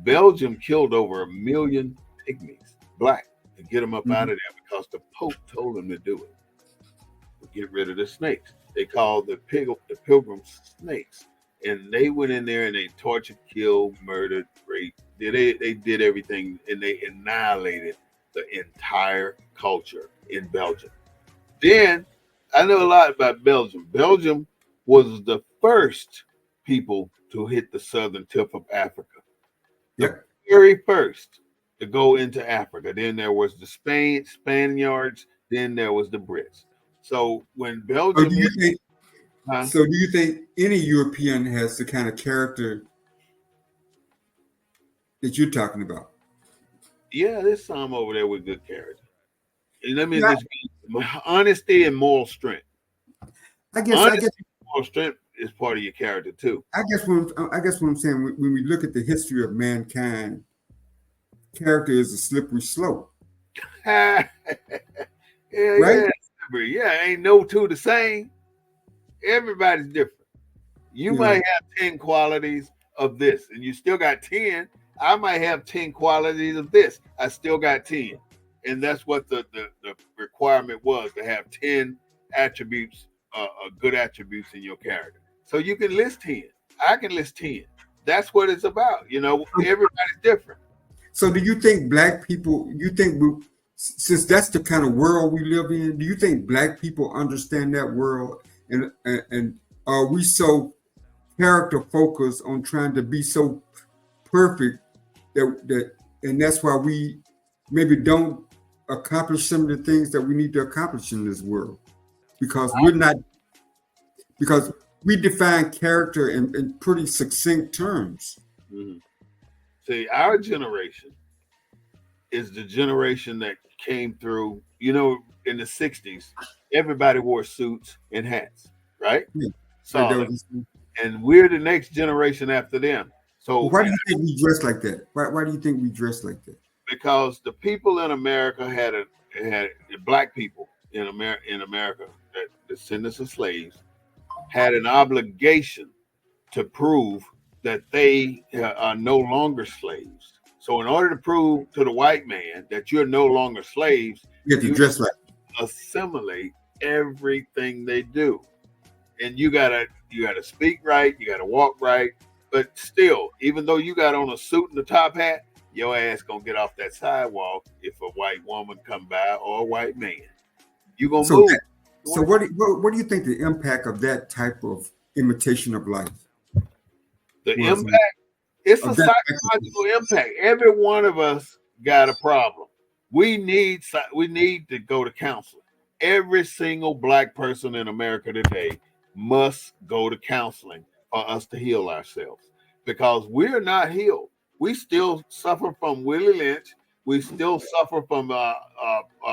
Belgium killed over 1 million pygmies, black, to get them up out of there because the Pope told them to do it. To get rid of the snakes. They called the pilgrims snakes. And they went in there and they tortured, killed, murdered, raped. They did everything, and they annihilated the entire culture in Belgium. Then I know a lot about Belgium. Belgium was the first people to hit the southern tip of Africa. The very first to go into Africa. Then there was the Spaniards. Then there was the Brits. So when Belgium So do you think any European has the kind of character that you're talking about? Yeah, there's some over there with good character. And let me just honesty and moral strength. I guess moral strength is part of your character too. I guess what I'm saying, when we look at the history of mankind, character is a slippery slope. Right? Yeah, ain't no two the same. Everybody's different. You might have 10 qualities of this, and you still got 10. I might have 10 qualities of this. I still got 10. And that's what the requirement was, to have 10 attributes, good attributes in your character. So you can list 10. I can list 10. That's what it's about. Everybody's different. So do you think black people, since that's the kind of world we live in, do you think black people understand that world? And are we so character focused on trying to be so perfect that and that's why we maybe don't accomplish some of the things that we need to accomplish in this world, because we define character in pretty succinct terms. Mm-hmm. See, our generation is the generation that came through, in the 60s, everybody wore suits and hats, right? Yeah. And we're the next generation after them. So why do you think we dress like that? Why do you think we dress like that? Because the people in America had black people in America, that descendants of slaves, had an obligation to prove that they are no longer slaves. So in order to prove to the white man that you're no longer slaves, you have to dress like assimilate everything they do. And you gotta speak right, you gotta walk right. But still, even though you got on a suit and a top hat, your ass gonna get off that sidewalk if a white woman come by or a white man. You gonna move. So what do you think the impact of that type of imitation of life? The impact, it's a psychological impact. Every one of us got a problem. We need to go to counseling. Every single black person in America today must go to counseling for us to heal ourselves, because we're not healed. We still suffer from Willie Lynch. We still suffer from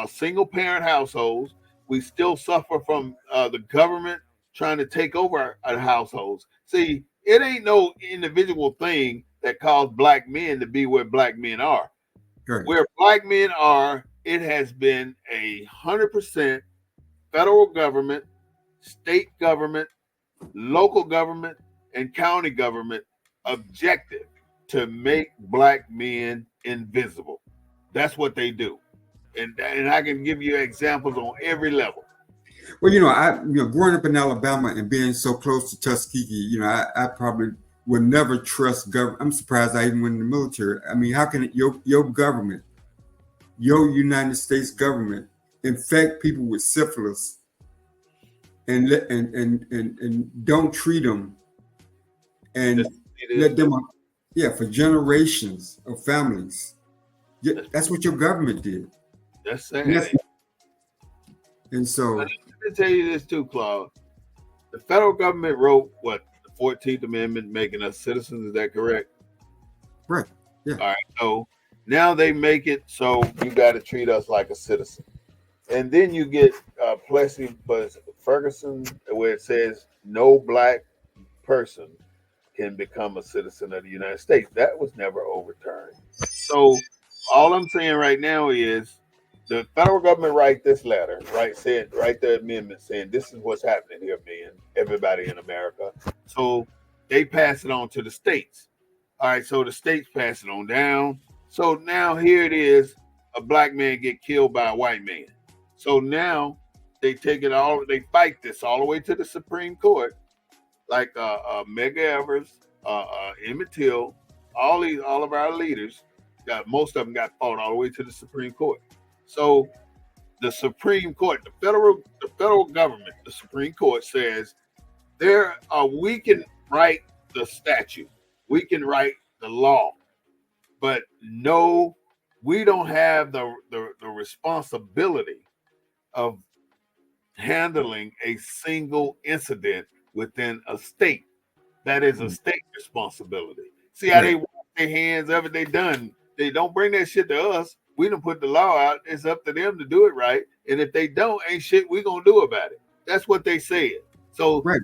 single parent households. We still suffer from the government trying to take over our households. See, it ain't no individual thing that caused black men to be where black men are. Right. Where black men are, it has been 100% federal government, state government, local government, and county government objective to make black men invisible. That's what they do. And I can give you examples on every level. Well, growing up in Alabama and being so close to Tuskegee, I probably would never trust government. I'm surprised I even went in the military. I mean, how can your government, your United States government, infect people with syphilis and don't treat them and let them, for generations of families? That's what your government did. That's sad. And so, let me tell you this too, Claude. The federal government wrote the 14th Amendment, making us citizens. Is that correct? Right. Yeah. All right. So now they make it so you got to treat us like a citizen. And then you get Plessy Ferguson, where it says no black person can become a citizen of the United States. That was never overturned. So all I'm saying right now is the federal government write this letter, write the amendment saying this is what's happening here, man, everybody in America. So they pass it on to the states. All right, so the states pass it on down. So now here it is, a black man get killed by a white man. So now they take it all, they fight this all the way to the Supreme Court, like Medgar Evers, Emmett Till, all of our leaders, most of them got fought all the way to the Supreme Court. So the Supreme Court, the federal government, the Supreme Court says we can write the statute, we can write the law, but no, we don't have the responsibility of handling a single incident within a state. That is a state responsibility. See how they wash their hands of it? They done. They don't bring that shit to us. We done put the law out. It's up to them to do it right. And if they don't, ain't shit we gonna do about it. That's what they said. So white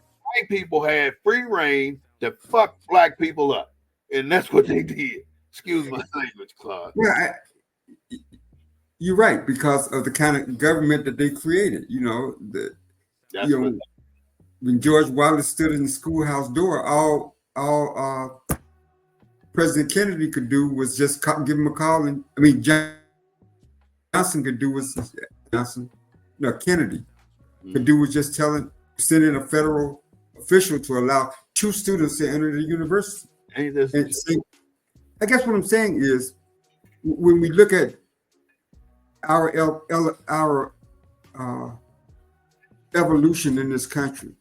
people had free reign to fuck black people up. And that's what they did. Excuse my language, Claude. Yeah, you're right, because of the kind of government that they created. You know, when George Wallace stood in the schoolhouse door, all President Kennedy could do was just give him a call, and Johnson could do was Kennedy could do was just send in a federal official to allow 2 students to enter the university. I guess what I'm saying is, when we look at our evolution in this country,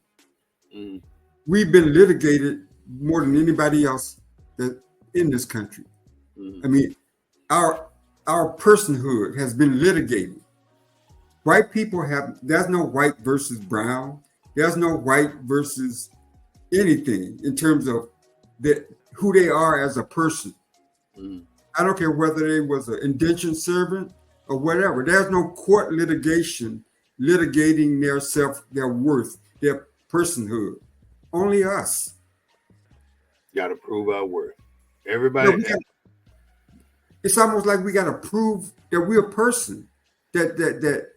we've been litigated more than anybody else in this country. I mean, our personhood has been litigated. White people there's no white versus brown. There's no white versus anything in terms of who they are as a person. I don't care whether they was an indentured servant or whatever. There's no court litigation litigating their worth, their personhood. Only us. Got to prove our worth. Everybody. It's almost like we got to prove that we're a person. That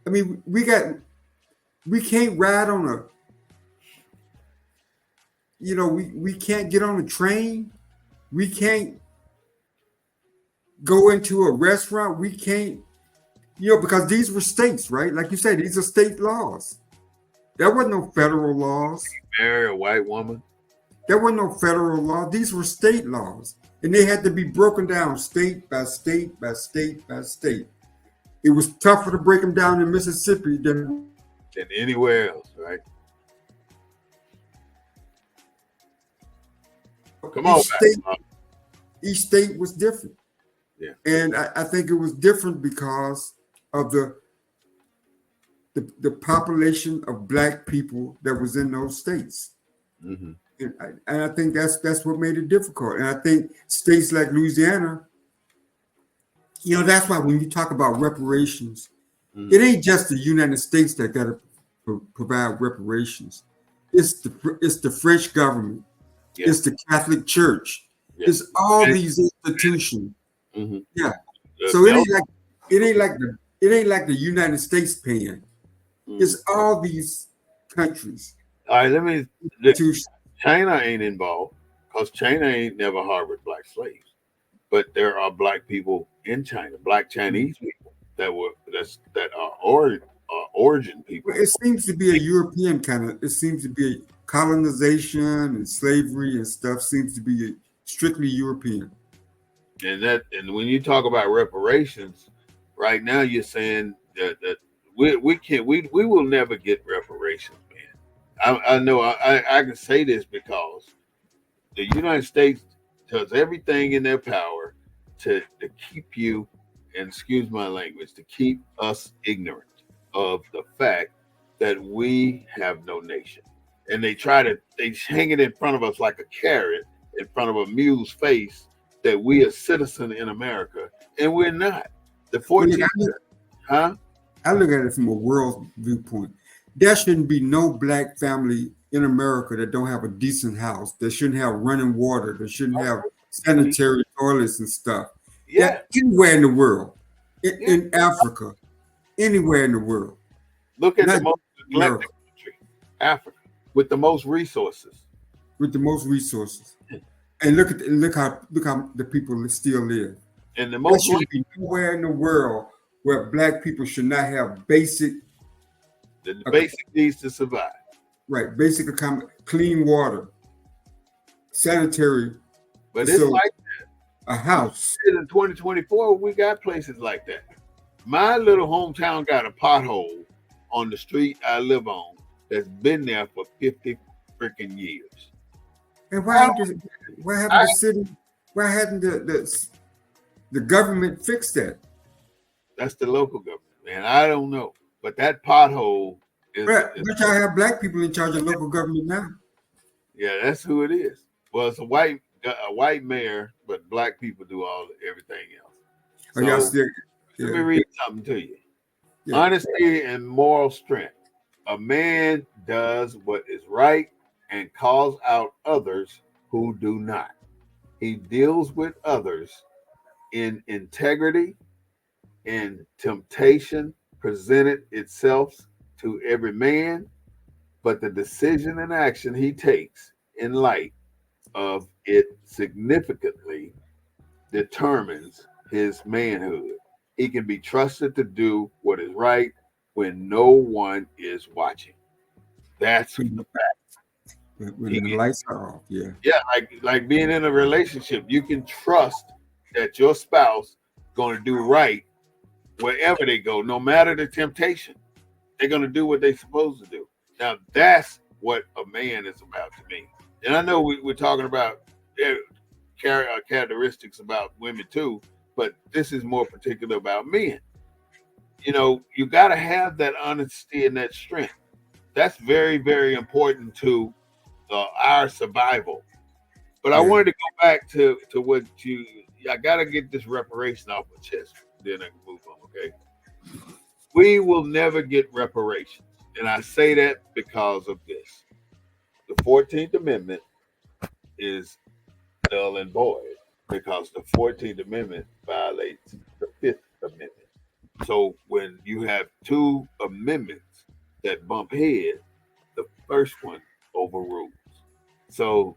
I mean, we can't ride on a. We can't get on a train. We can't go into a restaurant. We can't, because these were states, right? Like you said, these are state laws. There wasn't no federal laws. Marry a white woman. There were no federal laws. These were state laws. And they had to be broken down state by state by state by state. It was tougher to break them down in Mississippi than anywhere else, right? Come on, each state was different. Yeah. And I think it was different because of the population of black people that was in those states. And I think that's what made it difficult. And I think states like Louisiana, that's why when you talk about reparations, it ain't just the United States that got to provide reparations. It's the French government. Yeah. It's the Catholic Church. Yeah. It's all these institutions. Yeah. So it ain't like the United States paying. It's all these countries. All right, China ain't involved because China ain't never harbored black slaves, but there are black people in China, black Chinese people that are origin people. It seems to be a European kind of. It seems to be colonization and slavery and stuff. Seems to be strictly European. And when you talk about reparations, right now you're saying that we will never get reparations, man. I know I can say this because the United States does everything in their power to keep you, and excuse my language, to keep us ignorant of the fact that we have no nation. And they hang it in front of us like a carrot in front of a mule's face that we are citizen in America, and we're not. The 14th, I look at it from a world viewpoint. There shouldn't be no black family in America that don't have a decent house, that shouldn't have running water, that shouldn't have sanitary toilets and stuff. Yeah. That anywhere in the world, Yeah. in Africa, anywhere in the world. Look at Not the most neglected America, country, Africa, with the most resources. with the most resources. And look how the people still live. And the There most should be nowhere in the world where black people should not have basic needs to survive. right, basic clean water, sanitary. But it's like a house. in 2024, we got places like that. My little hometown got a pothole on the street I live on that's been there for 50 freaking years. And why happened the city? Why hadn't the government fixed that? That's the local government, man. I don't know, but that pothole is. But y'all have black people in charge of local government now. Yeah, that's who it is. Well, it's a white mayor, but black people do everything else. So, y'all still, let me read something to you. Yeah. Honesty and moral strength. A man does what is right and calls out others who do not. He deals with others in integrity, and temptation presented itself to every man, but the decision and action he takes in light of it significantly determines his manhood. He can be trusted to do what is right when no one is watching. That's the fact. When the lights are off, yeah. Yeah, like being in a relationship, you can trust that your spouse is going to do right wherever they go, no matter the temptation. They're going to do what they're supposed to do. Now, that's what a man is about to me. And I know we're talking about characteristics about women too, but this is more particular about men. You know, you got to have that honesty and that strength. That's very, very important to our survival. But I wanted to go back to what I got to get this reparation off my chest. Then I can move on, okay? We will never get reparations. And I say that because of this. The 14th Amendment is null and void because the 14th Amendment violates the 5th Amendment. So when you have two amendments that bump heads, the first one overrules. So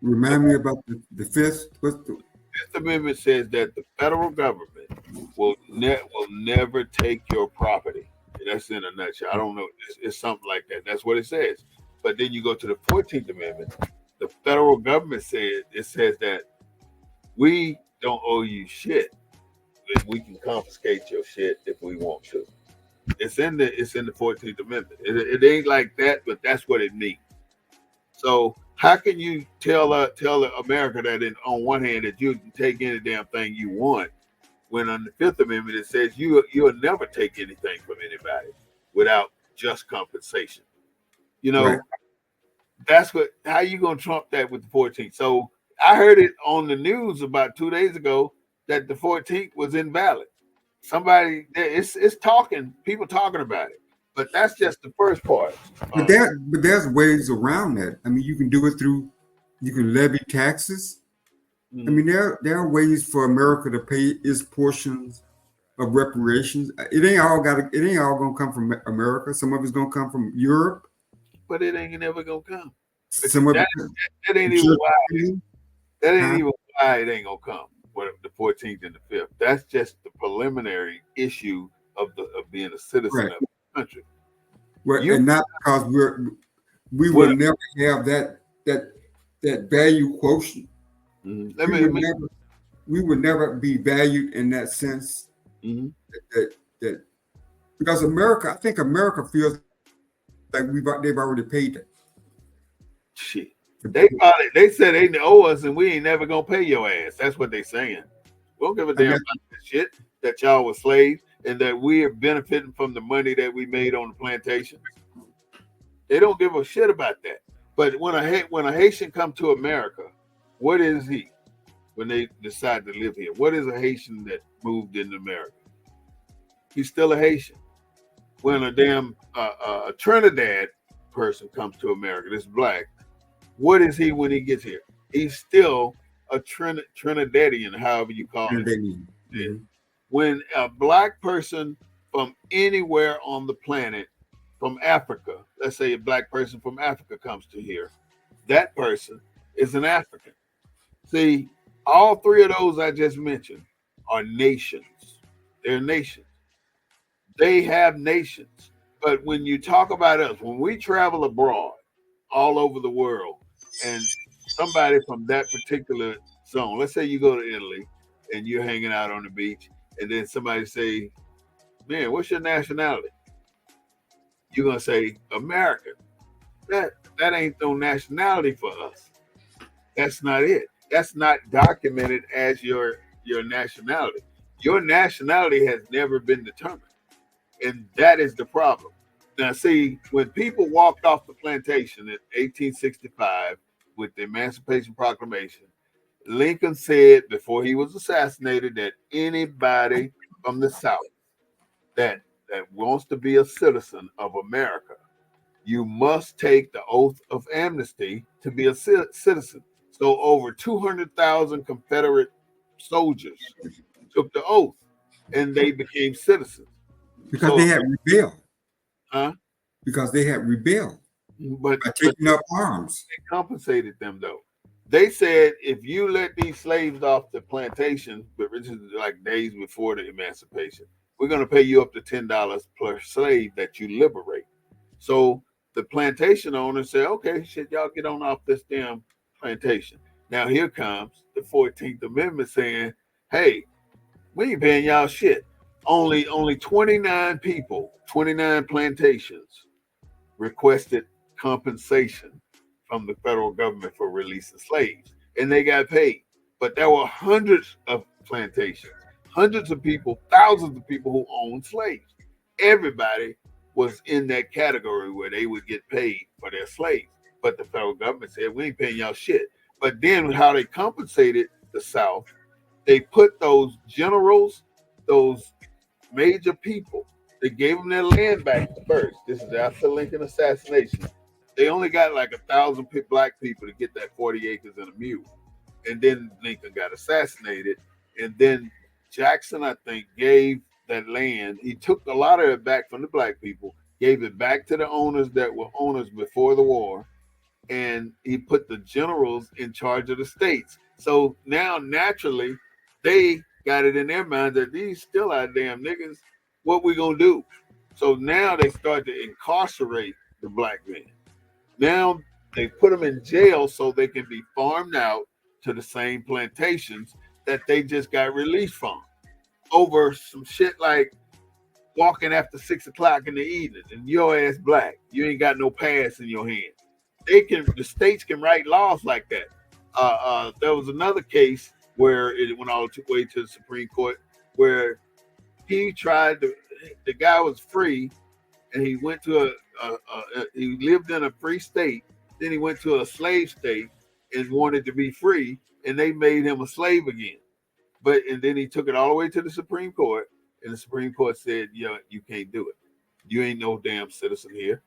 remind me about the fifth. What's the Fifth Amendment says that the federal government will never take your property. That's in a nutshell. I don't know. It's something like that. That's what it says. But then you go to the 14th Amendment. The federal government says that we don't owe you shit. We can confiscate your shit if we want to. It's in the 14th Amendment. It ain't like that, but that's what it means. So how can you tell America that on one hand that you can take any damn thing you want, when on the Fifth Amendment it says you'll never take anything from anybody without just compensation? You know, right. That's how you gonna trump that with the 14th? So I heard it on the news about 2 days ago that the 14th was invalid. Somebody, it's people talking about it, but that's just the first part. But there's ways around that. I mean, you can do it through, you can levy taxes. I mean, there are ways for America to pay its portions of reparations. It ain't all gonna come from America. Some of it's gonna come from Europe. But it ain't never gonna come. Some of that ain't even why. That ain't even why it ain't gonna come. The 14th and the 5th. That's just the preliminary issue of being a citizen of the country. Well, and not because we will never have that value quotient. We would never be valued in that sense. That because America, I think America feels like they've already paid it. Shit. They said they owe us and we ain't never gonna pay your ass. That's what they saying. We don't give a damn about that shit that y'all were slaves and that we are benefiting from the money that we made on the plantations. They don't give a shit about that. But when a Haitian come to America, what is he when they decide to live here? What is a Haitian that moved into America? He's still a Haitian. When a damn Trinidad person comes to America, this black, what is he when he gets here? He's still a Trinidadian, however you call it. Mm-hmm. When a black person from anywhere on the planet, from Africa, let's say a black person from Africa comes to here, that person is an African. See, all three of those I just mentioned are nations. They're nations. They have nations. But when you talk about us, when we travel abroad, all over the world, and somebody from that particular zone, let's say you go to Italy and you're hanging out on the beach, and then somebody say, man, what's your nationality? You're gonna say American. That ain't no nationality for us. That's not it. That's not documented as your nationality. Your nationality has never been determined. And that is the problem. Now, see, when people walked off the plantation in 1865 with the Emancipation Proclamation, Lincoln said before he was assassinated that anybody from the South that wants to be a citizen of America, you must take the oath of amnesty to be a citizen. So over 200,000 Confederate soldiers took the oath and they became citizens. Because they had rebelled. Huh? Because they had rebelled by taking up arms. They compensated them, though. They said if you let these slaves off the plantation, but this is like days before the emancipation, we're going to pay you up to $10 per slave that you liberate. So the plantation owners say, okay, shit, y'all get on off this damn plantation. Now here comes the 14th Amendment saying, hey, we ain't paying y'all shit. Only 29 people, 29 plantations requested compensation from the federal government for releasing slaves, and they got paid. But there were hundreds of plantations, hundreds of people, thousands of people who owned slaves. Everybody was in that category where they would get paid for their slaves. But the federal government said, we ain't paying y'all shit. But then how they compensated the South, they put those generals, those major people, they gave them their land back first. This is after Lincoln assassination. They only got like 1,000 black people to get that 40 acres and a mule. And then Lincoln got assassinated. And then Jackson, I think, gave that land. He took a lot of it back from the black people, gave it back to the owners that were owners before the war. And he put the generals in charge of the states. So now, naturally, they got it in their mind that these still our damn niggas. What we gonna do? So now they start to incarcerate the black men. Now they put them in jail so they can be farmed out to the same plantations that they just got released from over some shit like walking after 6 o'clock in the evening and your ass black. You ain't got no pass in your hand. The states can write laws like that. There was another case where it went all the way to the Supreme Court where he tried to, the guy was free and he went to he lived in a free state. Then he went to a slave state and wanted to be free, and they made him a slave again. And then he took it all the way to the Supreme Court, and the Supreme Court said, "Yeah, you can't do it. You ain't no damn citizen here.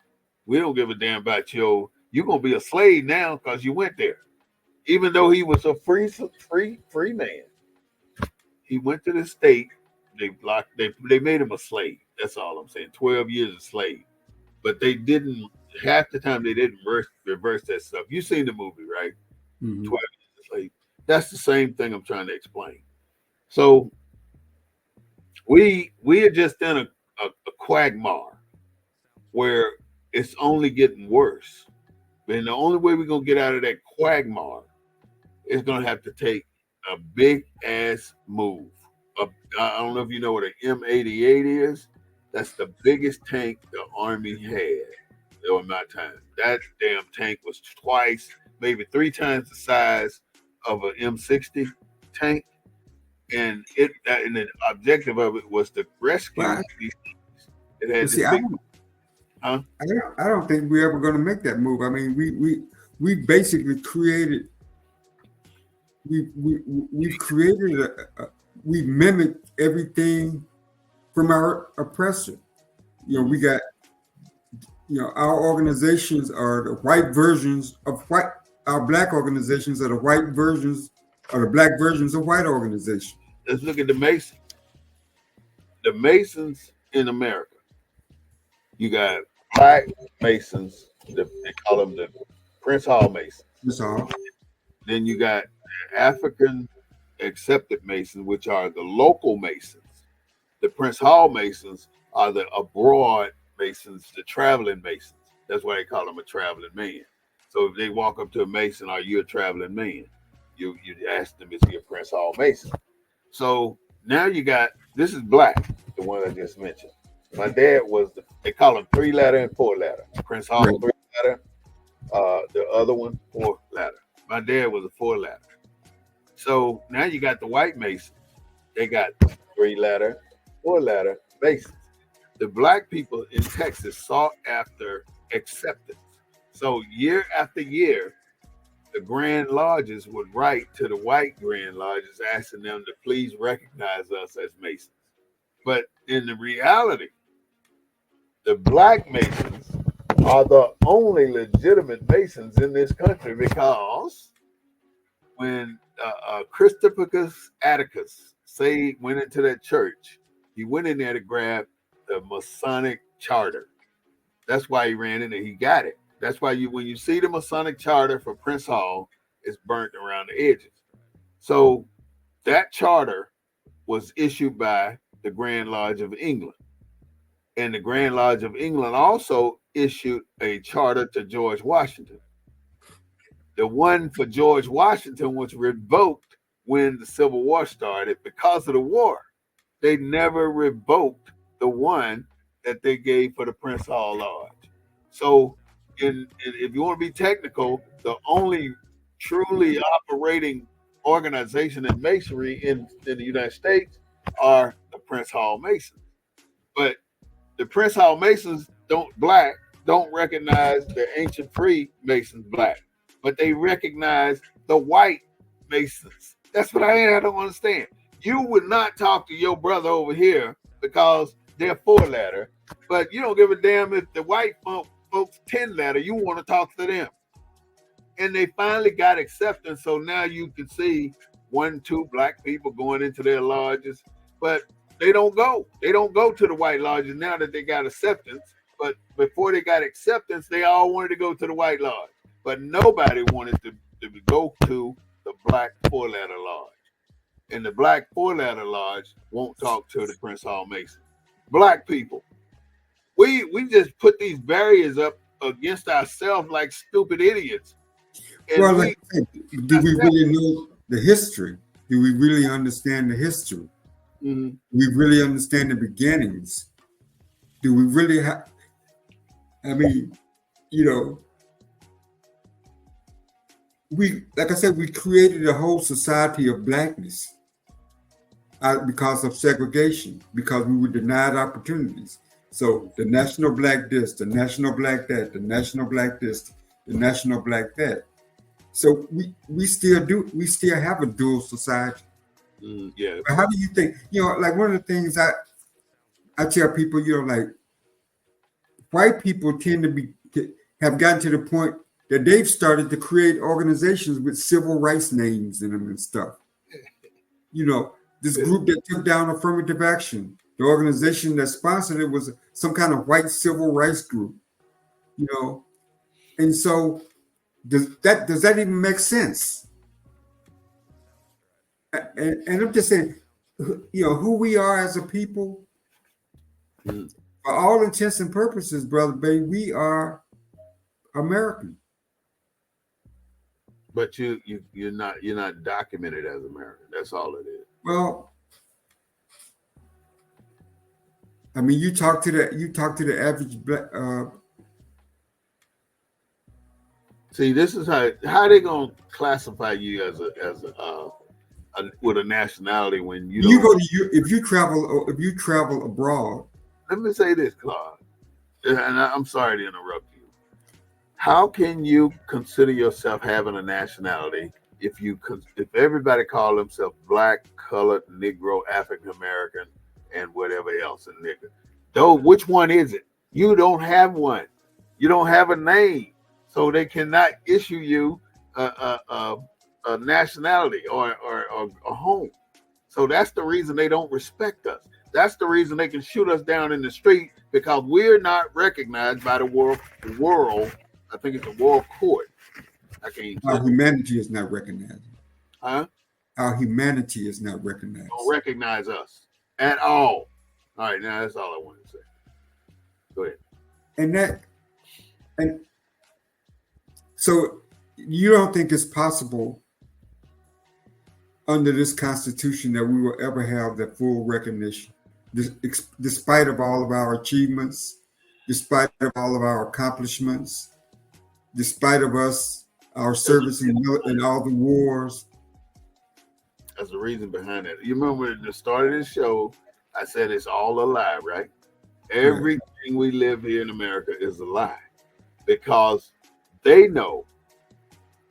We don't give a damn about you're gonna be a slave now because you went there." Even though he was a free man, he went to the state. They made him a slave. That's all I'm saying. 12 years a slave. But they didn't, half the time they didn't reverse that stuff. You seen the movie, right? Mm-hmm. 12 years a slave. That's the same thing I'm trying to explain. So we are just in a quagmire where it's only getting worse. And the only way we're going to get out of that quagmire is going to have to take a big ass move. I don't know if you know what an M88 is. That's the biggest tank the Army had during my time. That damn tank was twice, maybe 3 times the size of an M60 tank. And the objective of it was to rescue these things. It had this big, I don't think we're ever going to make that move. I mean, we basically created. We created we mimicked everything from our oppressor. You know, we got our organizations are the white versions of white. Our black organizations are the white versions, or the black versions of white organizations. Let's look at the Masons. The Masons in America. You got black Masons. They call them the Prince Hall Masons. That's all. Then you got African accepted Masons, which are the local Masons. The Prince Hall Masons are the abroad Masons, the traveling Masons. That's why they call them a traveling man. So if they walk up to a Mason, are you a traveling man? You ask them, is he a Prince Hall Mason? So now you got, this is black, the one I just mentioned. My dad was, they call him 3-letter and 4-letter. Prince Hall, 3-letter. The other one, 4-letter. My dad was a 4-letter. So now you got the white Masons. They got 3-letter, 4-letter Masons. The black people in Texas sought after acceptance. So year after year, the Grand Lodges would write to the white Grand Lodges asking them to please recognize us as Masons. But in the reality, the black Masons are the only legitimate Masons in this country, because when Christophorus Atticus went into that church, he went in there to grab the Masonic charter. That's why he ran in there. He got it. That's why when you see the Masonic charter for Prince Hall, it's burnt around the edges. So that charter was issued by the Grand Lodge of England. And the Grand Lodge of England also issued a charter to George Washington. The one for George Washington was revoked when the Civil War started because of the war. They never revoked the one that they gave for the Prince Hall Lodge. So if you want to be technical, the only truly operating organization in Masonry in the United States are the Prince Hall Masons. But the Prince Hall Masons don't recognize the ancient free Masons black, but they recognize the white Masons. That's what I don't understand. You would not talk to your brother over here because they're 4-letter, but you don't give a damn if the white folks 10-letter. You want to talk to them. And they finally got acceptance. So now you can see 1-2 black people going into their lodges, but they don't go. They don't go to the white lodges now that they got acceptance. But before they got acceptance, they all wanted to go to the white lodge. But nobody wanted to go to the black 4-letter lodge. And the black 4-letter lodge won't talk to the Prince Hall Mason. Black people, we just put these barriers up against ourselves like stupid idiots. And Well, do we really know the history? Do we really understand the history? Mm-hmm. Do we really understand the beginnings? Do we really have? I mean, like I said, we created a whole society of blackness because of segregation, because we were denied opportunities. So the national black this, the national black that, the national black this, the national black that. So we still have a dual society. Yeah. But how do you think, like one of the things I tell people, like white people tend to have gotten to the point that they've started to create organizations with civil rights names in them and stuff. This group that took down affirmative action, the organization that sponsored it was some kind of white civil rights group, and so does that even make sense? And I'm just saying, who we are as a people, for all intents and purposes, Brother Bay, we are American. But you're not documented as American. That's all it is. Well, I mean, you talk to the average black. See, this is how they gonna classify you as with a nationality when you go to if you travel abroad. Let me say this, Claude, and I'm sorry to interrupt you. How can you consider yourself having a nationality if everybody call themselves black, colored, Negro, African American, and whatever else, and nigger? Though, which one is it? You don't have one. You don't have a name, so they cannot issue you a nationality or a home. So that's the reason they don't respect us. That's the reason they can shoot us down in the street, because we're not recognized by the world. I think it's the world court. I can't. Our humanity is not recognized. Huh? Our humanity is not recognized. Don't recognize us at all. All right, now that's all I wanted to say. Go ahead. And so you don't think it's possible under this Constitution that we will ever have that full recognition, despite of all of our achievements, despite of all of our accomplishments, despite of our service in all the wars? That's the reason behind it. You remember at the start of this show, I said it's all a lie, right? Everything we live here in America is a lie, because they know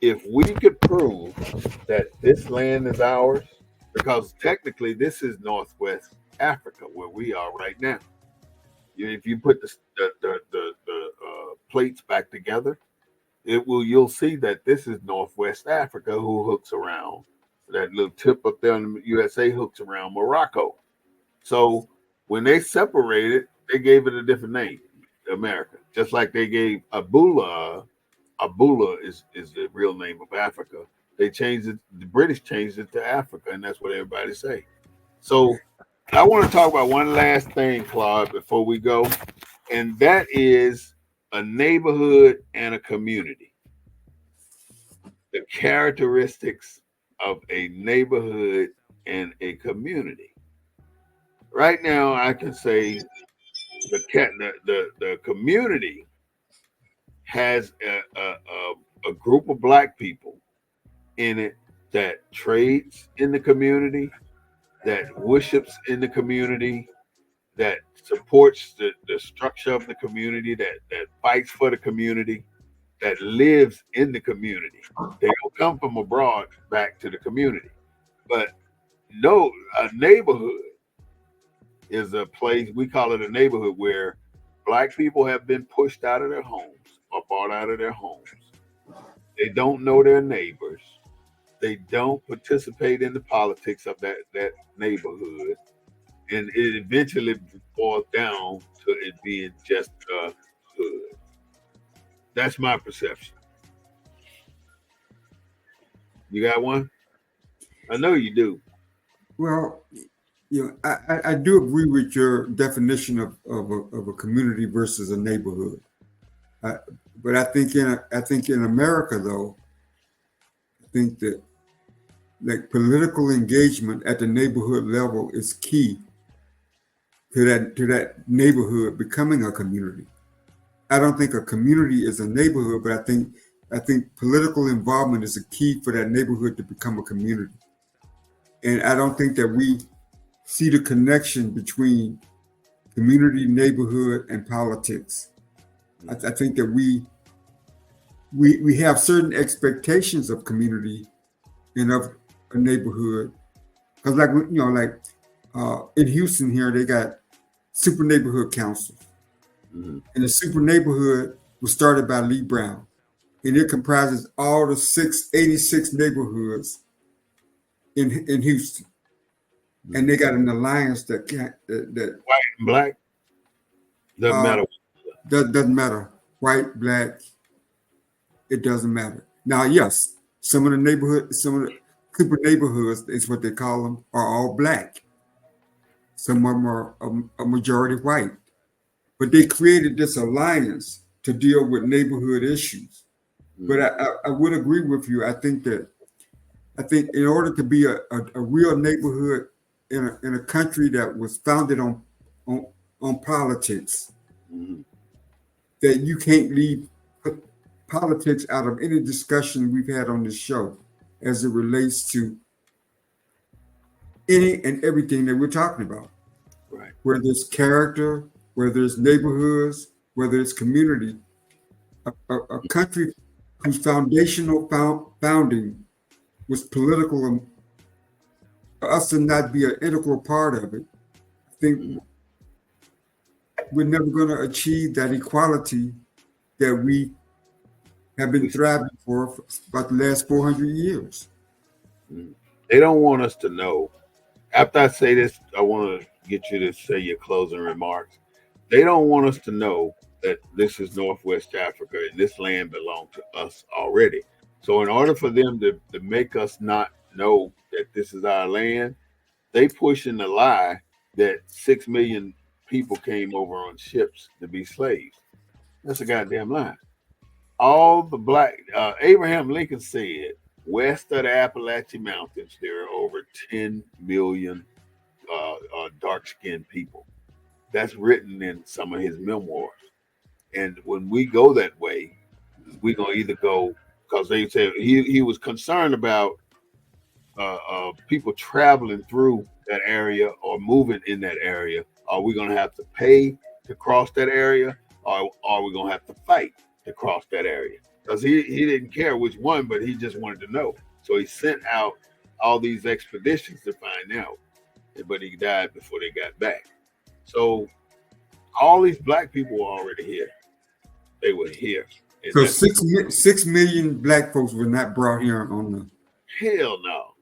if we could prove that this land is ours, because technically this is Northwest Africa where we are right now. If you put the plates back together, you'll see that this is Northwest Africa, who hooks around. That little tip up there in the USA hooks around Morocco. So when they separated, they gave it a different name, America. Just like they gave Abula is the real name of Africa. They changed it, the British changed it to Africa, and that's what everybody say. So I want to talk about one last thing, Claude, before we go, and that is a neighborhood and a community. The characteristics of a neighborhood and a community. Right now, I can say the community has a group of Black people in it that trades in the community, that worships in the community, that supports the structure of the community, that fights for the community, that lives in the community. They don't come from abroad back to the community. But no, a neighborhood is a place, we call it a neighborhood, where Black people have been pushed out of their homes or bought out of their homes. They don't know their neighbors. They don't participate in the politics of that neighborhood. And it eventually boils down to it being just a hood. That's my perception. You got one? I know you do. Well, I do agree with your definition of a community versus a neighborhood. But I think in America, though, I think that like political engagement at the neighborhood level is key to that neighborhood becoming a community. I don't think a community is a neighborhood, but I think political involvement is a key for that neighborhood to become a community. And I don't think that we see the connection between community, neighborhood, and politics. I think that we have certain expectations of community and of a neighborhood. Because in Houston here, they got super neighborhood councils. Mm-hmm. And the super neighborhood was started by Lee Brown. And it comprises all the 86 neighborhoods in Houston. Mm-hmm. And they got an alliance that white and black doesn't matter. Doesn't matter. White, black, it doesn't matter. Now, yes, some of the super neighborhoods is what they call them, are all black. Some of them are a majority white. But they created this alliance to deal with neighborhood issues. Mm-hmm. But I would agree with you. I think in order to be a real neighborhood in a country that was founded on politics, mm-hmm. that you can't leave politics out of any discussion we've had on this show as it relates to any and everything that we're talking about. Right. Whether it's character, whether it's neighborhoods, whether it's community, a country whose foundational founding was political, and for us to not be an integral part of it, I think we're never going to achieve that equality that we have been thriving for about the last 400 years. They don't want us to know. After I say this, I want to get you to say your closing remarks. They don't want us to know that this is Northwest Africa and this land belongs to us already. So in order for them to make us not know that this is our land, they pushing the lie that 6 million people came over on ships to be slaves. That's a goddamn lie. All the black, Abraham Lincoln said, west of the Appalachian Mountains, there are over 10 million dark-skinned people. That's written in some of his memoirs. And when we go that way, we're going to either go, because they said he was concerned about people traveling through that area or moving in that area. Are we going to have to pay to cross that area, or are we going to have to fight to cross that area? Because he didn't care which one, but he just wanted to know. So he sent out all these expeditions to find out, but he died before they got back. So all these black people were already here. They were here. And so 6 million black folks were not brought here on the. Hell no.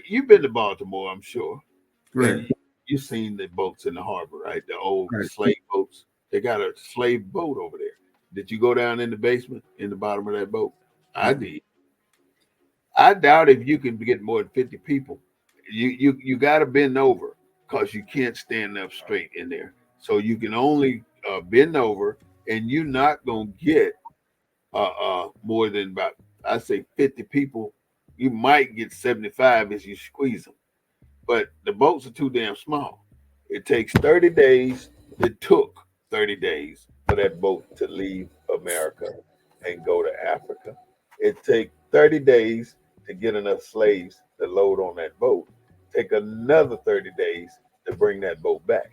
You've been to Baltimore, I'm sure. Right. You've seen the boats in the harbor, right? The old slave boats. They got a slave boat over there. Did you go down in the basement, in the bottom of that boat? I did. I doubt if you can get more than 50 people. You got to bend over because you can't stand up straight in there. So you can only bend over, and you're not going to get more than about, I'd say 50 people. You might get 75 as you squeeze them. But the boats are too damn small. It takes 30 days. It took 30 days for that boat to leave America and go to Africa. It takes 30 days to get enough slaves to load on that boat. Take another 30 days to bring that boat back.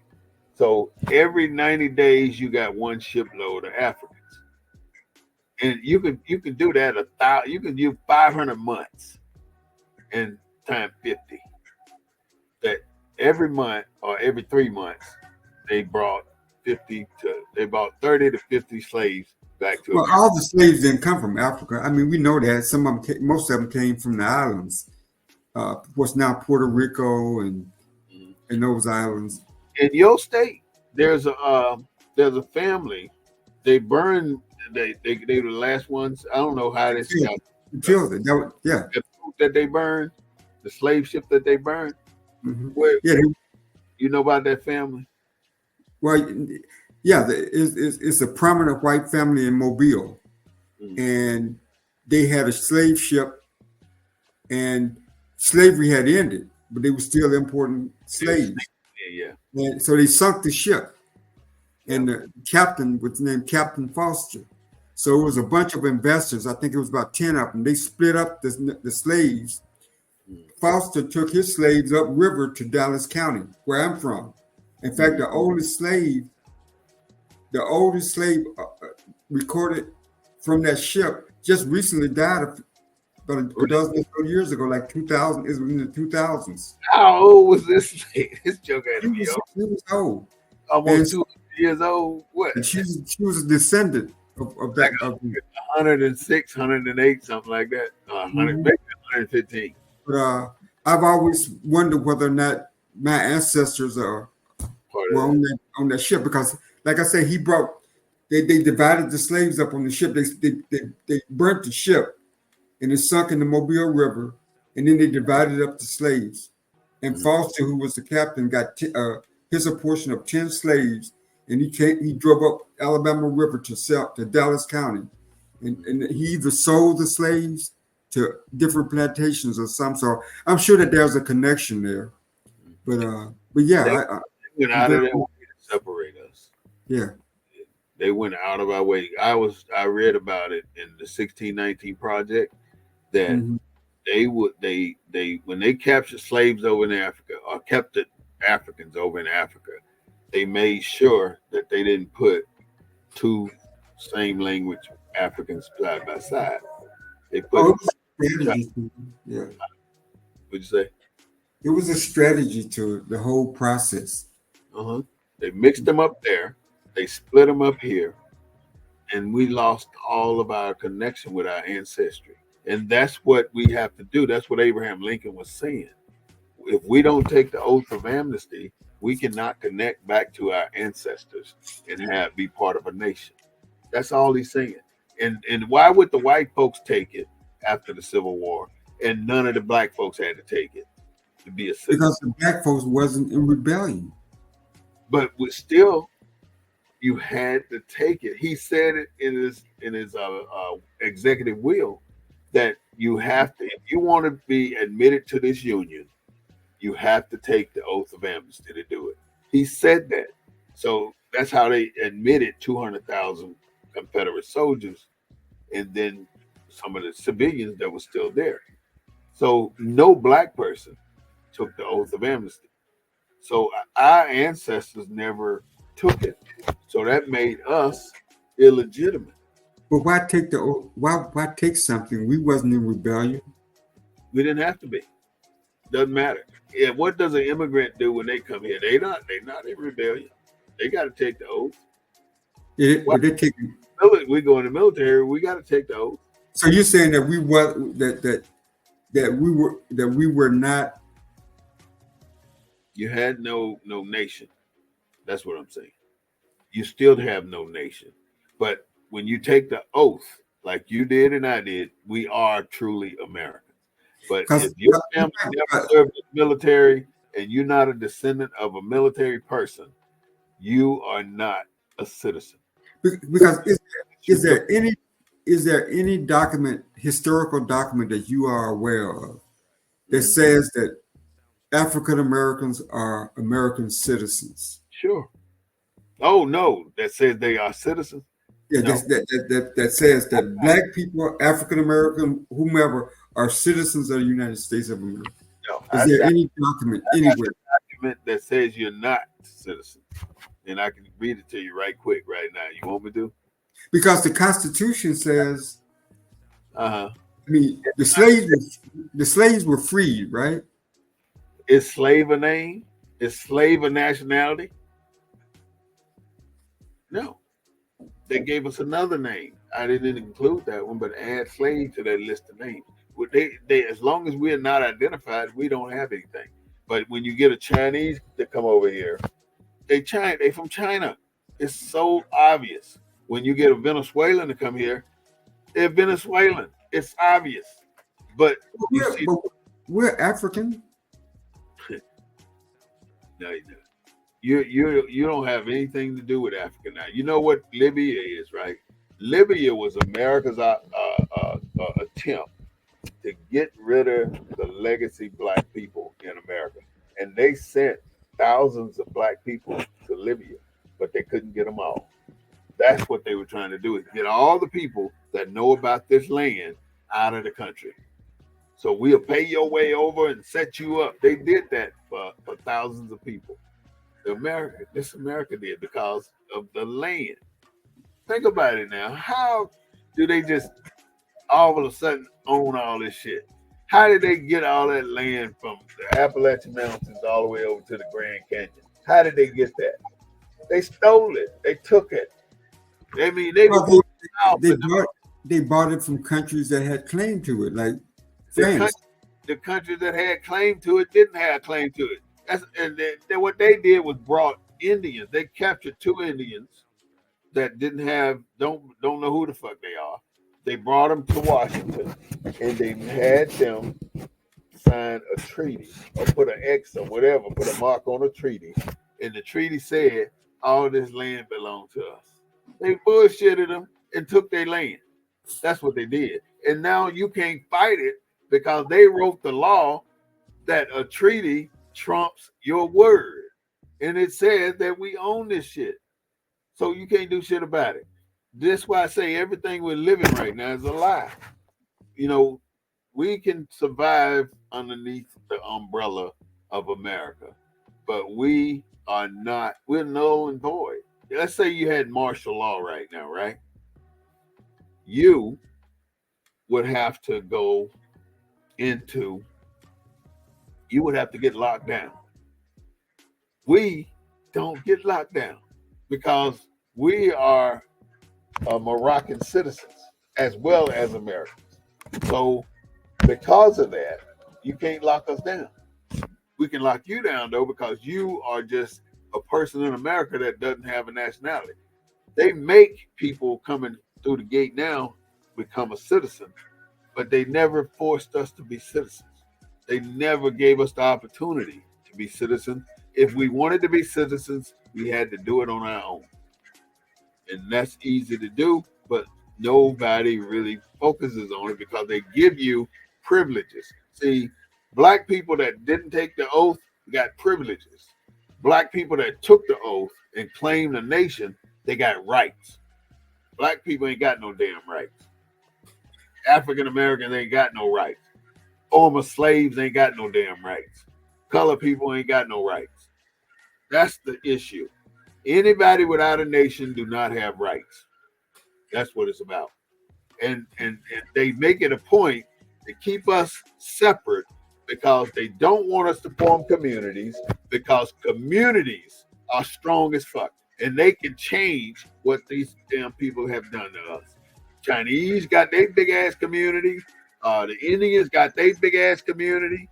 So every 90 days, you got one shipload of Africans. And you can do that you can do 500 months and time 50. That every month or every 3 months, they brought 30 to 50 slaves back to America. All the slaves didn't come from Africa. I mean, we know that most of them came from the islands, what's now Puerto Rico and those islands. In your state, there's a family. They burned. They were the last ones. I don't know how this got killed it. That they burned, the slave ship that they burned. Mm-hmm. You know about that family? Well, yeah, it's a prominent white family in Mobile, and they had a slave ship, and slavery had ended, but they were still importing slaves. Yeah. And so they sunk the ship, and the captain was named Captain Foster. So it was a bunch of investors. I think it was about 10 of them. They split up the slaves. Foster took his slaves upriver to Dallas County, where I'm from. In fact, the oldest slave recorded from that ship just recently died about a dozen years ago, like 2000. It was in the 2000s. How old was this slave? This joke had to be old. He was old. Almost 2 years old. What? And she was a descendant of that. Like 106, 108, something like that. 100, maybe 115. But I've always wondered whether or not my ancestors were on that ship, because, like I said, they divided the slaves up on the ship. They burnt the ship, and it sunk in the Mobile River, and then they divided up the slaves. And Foster, who was the captain, got his a portion of 10 slaves, and he drove up Alabama River to Dallas County, and he either sold the slaves to different plantations or some. So I'm sure that there's a connection there. But yeah, they went out of their way to separate us. Yeah, they went out of our way. I read about it in the 1619 Project that they when they captured slaves over in Africa or kept the Africans over in Africa, they made sure that they didn't put two same language Africans side by side. They put strategy. Yeah. What'd you say? It was a strategy to the whole process. They mixed them up there. They split them up here. and we lost all of our connection with our ancestry. And that's what we have to do. That's what Abraham Lincoln was saying. If we don't take the oath of amnesty, we cannot connect back to our ancestors and be part of a nation. That's all he's saying. And why would the white folks take it after the Civil War, and none of the black folks had to take it to be a citizen? Because the black folks wasn't in rebellion. But still, you had to take it. He said it in his executive will that you have to, if you want to be admitted to this union, you have to take the oath of amnesty to do it. He said that. So that's how they admitted 200,000 Confederate soldiers and then some of the civilians that were still there. So no black person took the oath of amnesty. So our ancestors never took it. So that made us illegitimate. But why take the oath? Why take something? We wasn't in rebellion. We didn't have to be. Doesn't matter. Yeah, what does an immigrant do when they come here? They're not in rebellion. They got to take the oath. But they take. We go in the military. We got to take the oath. So you're saying that we were not. You had no nation. That's what I'm saying. You still have no nation. But when you take the oath, like you did and I did, we are truly Americans. But if your family never served in the military and you're not a descendant of a military person, you are not a citizen. Because is there any document, historical document that you are aware of that says that African Americans are American citizens? Sure. Oh no, that says they are citizens. Yeah, no. that says that black people, African American, whomever, are citizens of the United States of America. No, is there any document anywhere? Document that says you're not a citizen, and I can read it to you right quick right now. You want me to? Because the Constitution says, I mean, the slaves were freed, right? Is slave a name? Is slave a nationality? No. They gave us another name. I didn't include that one, but add slave to that list of names. They as long as we're not identified, we don't have anything. But when you get a Chinese to come over here, they from China. It's so obvious. When you get a Venezuelan to come here, they're Venezuelan. It's obvious. But we're African. No, you don't. You don't have anything to do with Africa now. You know what Libya is, right? Libya was America's attempt to get rid of the legacy black people in America. And they sent thousands of black people to Libya, but they couldn't get them all. That's what they were trying to do, is get all the people that know about this land out of the country. So we'll pay your way over and set you up. They did that for thousands of people. This America did because of the land. Think about it now. How do they just all of a sudden own all this shit? How did they get all that land from the Appalachian Mountains all the way over to the Grand Canyon? How did they get that? They stole it. They took it. I mean, they bought it from countries that had claim to it, like France. The countries that had claim to it didn't have claim to it. What they did was brought Indians. They captured 2 Indians that don't know who the fuck they are. They brought them to Washington and they had them sign a treaty or put an X or whatever, put a mark on a treaty. And the treaty said all this land belonged to us. They bullshitted them and took their land. That's what they did. And now you can't fight it because they wrote the law that a treaty trumps your word. And it says that we own this shit. So you can't do shit about it. That's why I say everything we're living right now is a lie. You know, we can survive underneath the umbrella of America, but we're null and void. Let's say you had martial law right now, right? You would have to get locked down. We don't get locked down because we are Moroccan citizens as well as Americans. So because of that, you can't lock us down. We can lock you down though because you are just a person in America that doesn't have a nationality. They make people coming through the gate now become a citizen, but they never forced us to be citizens. They never gave us the opportunity to be citizens. If we wanted to be citizens, we had to do it on our own. And that's easy to do, but nobody really focuses on it because they give you privileges. See, black people that didn't take the oath got privileges. Black people that took the oath and claimed the nation, they got rights. Black people ain't got no damn rights. African Americans ain't got no rights. Former slaves ain't got no damn rights. Colored people ain't got no rights. That's the issue. Anybody without a nation do not have rights. That's what it's about. And they make it a point to keep us separate because they don't want us to form communities because communities are strong as fuck. And they can change what these damn people have done to us. Chinese got their big ass community. The Indians got their big ass community.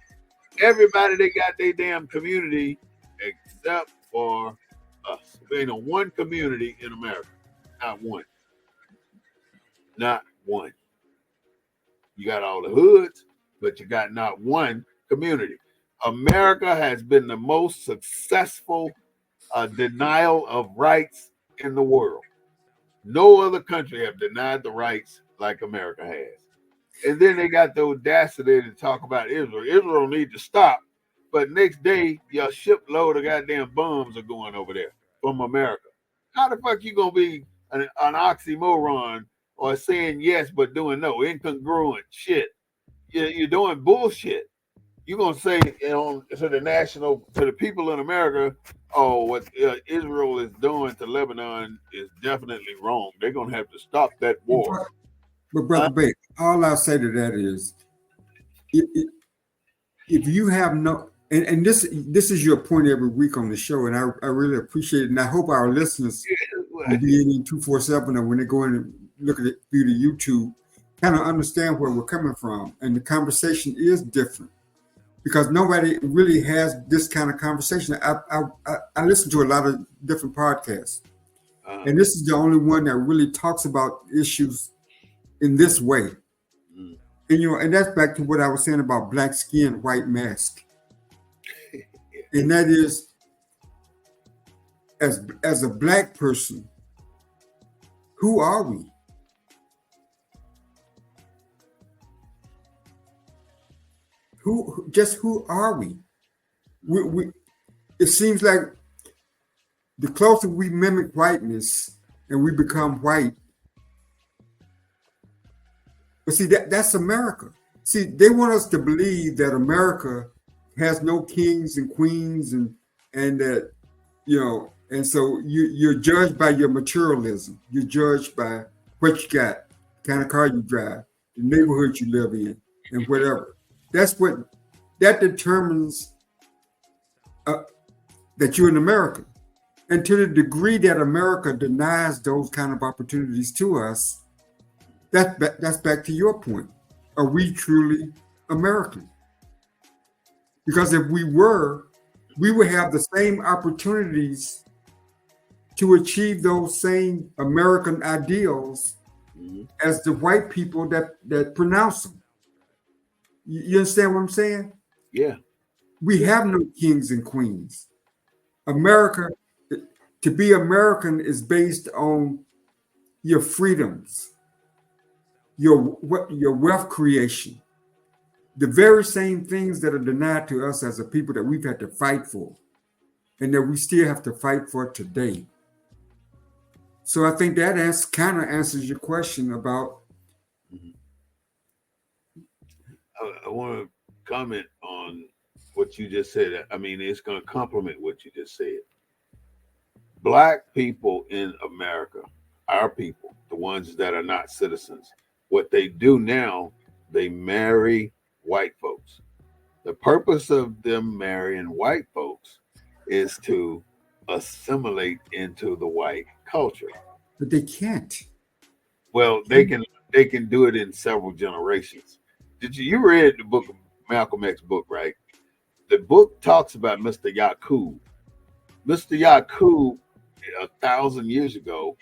Everybody, they got their damn community except for us. There ain't no one community in America. Not one. Not one. You got all the hoods, but you got not one community. America has been the most successful denial of rights in the world. No other country have denied the rights like America has. And then they got the audacity to talk about Israel. Israel need to stop. But next day, your shipload of goddamn bombs are going over there from America. How the fuck you gonna be an oxymoron or saying yes but doing no? Incongruent shit. You're doing bullshit. You're gonna say, you know, to the people in America, oh, what Israel is doing to Lebanon is definitely wrong. They're gonna have to stop that war. But Brother Bey, all I'll say to that is, if you have no, and this is your point every week on the show, and I really appreciate it, and I hope our listeners will be in 247 or when they go in and look at it through the YouTube, kind of understand where we're coming from, and the conversation is different because nobody really has this kind of conversation. I listen to a lot of different podcasts, and this is the only one that really talks about issues in this way. And and that's back to what I was saying about black skin, white mask. And that is, as a black person, who are we? Who are we? It seems like the closer we mimic whiteness and we become white. But see, that's America. See, they want us to believe that America has no kings and queens and that, and so you're judged by your materialism. You're judged by what you got, the kind of car you drive, the neighborhood you live in, and whatever. That determines that you're an American. And to the degree that America denies those kind of opportunities to us, that's back to your point. Are we truly American? Because if we were, we would have the same opportunities to achieve those same American ideals as the white people that pronounce them. You understand what I'm saying? Yeah. We have no kings and queens. America, to be American is based on your freedoms, your wealth creation, the very same things that are denied to us as a people that we've had to fight for and that we still have to fight for today. So I think that kind of answers your question about. I want to comment on what you just said. I mean, it's going to complement what you just said. Black people in America, our people, the ones that are not citizens, what they do now, they marry white folks. The purpose of them marrying white folks is to assimilate into the white culture. But they can't. Well, they can do it in several generations. You read the book of Malcolm X book, right? The book talks about Mr. Yakub. Mr. Yakub, 1,000 years ago,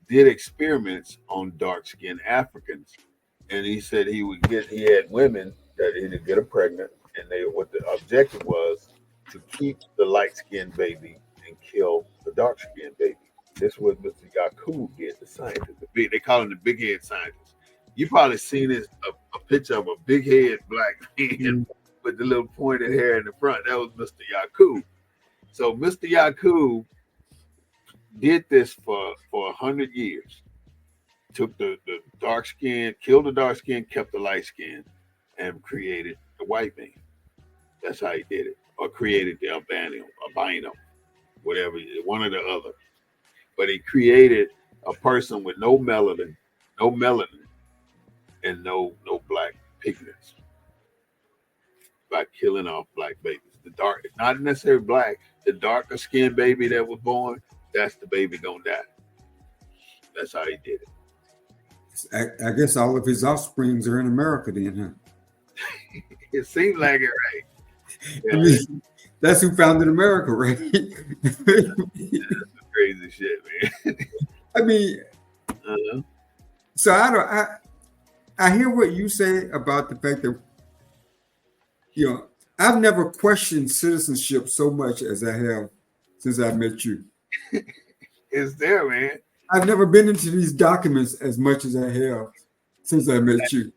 did experiments on dark skinned Africans. And he said he had women that he would get her pregnant, and what the objective was to keep the light skinned baby and kill the dark skinned baby. This was Mr. Yakub did, the scientist. They call him the big head scientist. You probably seen a picture of a big head black man with the little pointed hair in the front. That was Mr. Yakub. So Mr. Yakub did this for 100 years. Took the dark skin, killed the dark skin, kept the light skin, and created the white man. That's how he did it. Or created the albino, whatever, one or the other. But he created a person with no melanin, and no black pigments by killing off black babies. The dark, not necessarily black, the darker skinned baby that was born, that's the baby gonna die. That's how he did it. I guess all of his offsprings are in America then, huh? It seems like it, right? Yeah. I mean, that's who founded America, right? That's crazy shit, man. I mean, so I hear what you say about the fact that, I've never questioned citizenship so much as I have since I met you. It's there, man. I've never been into these documents as much as I have since I met you.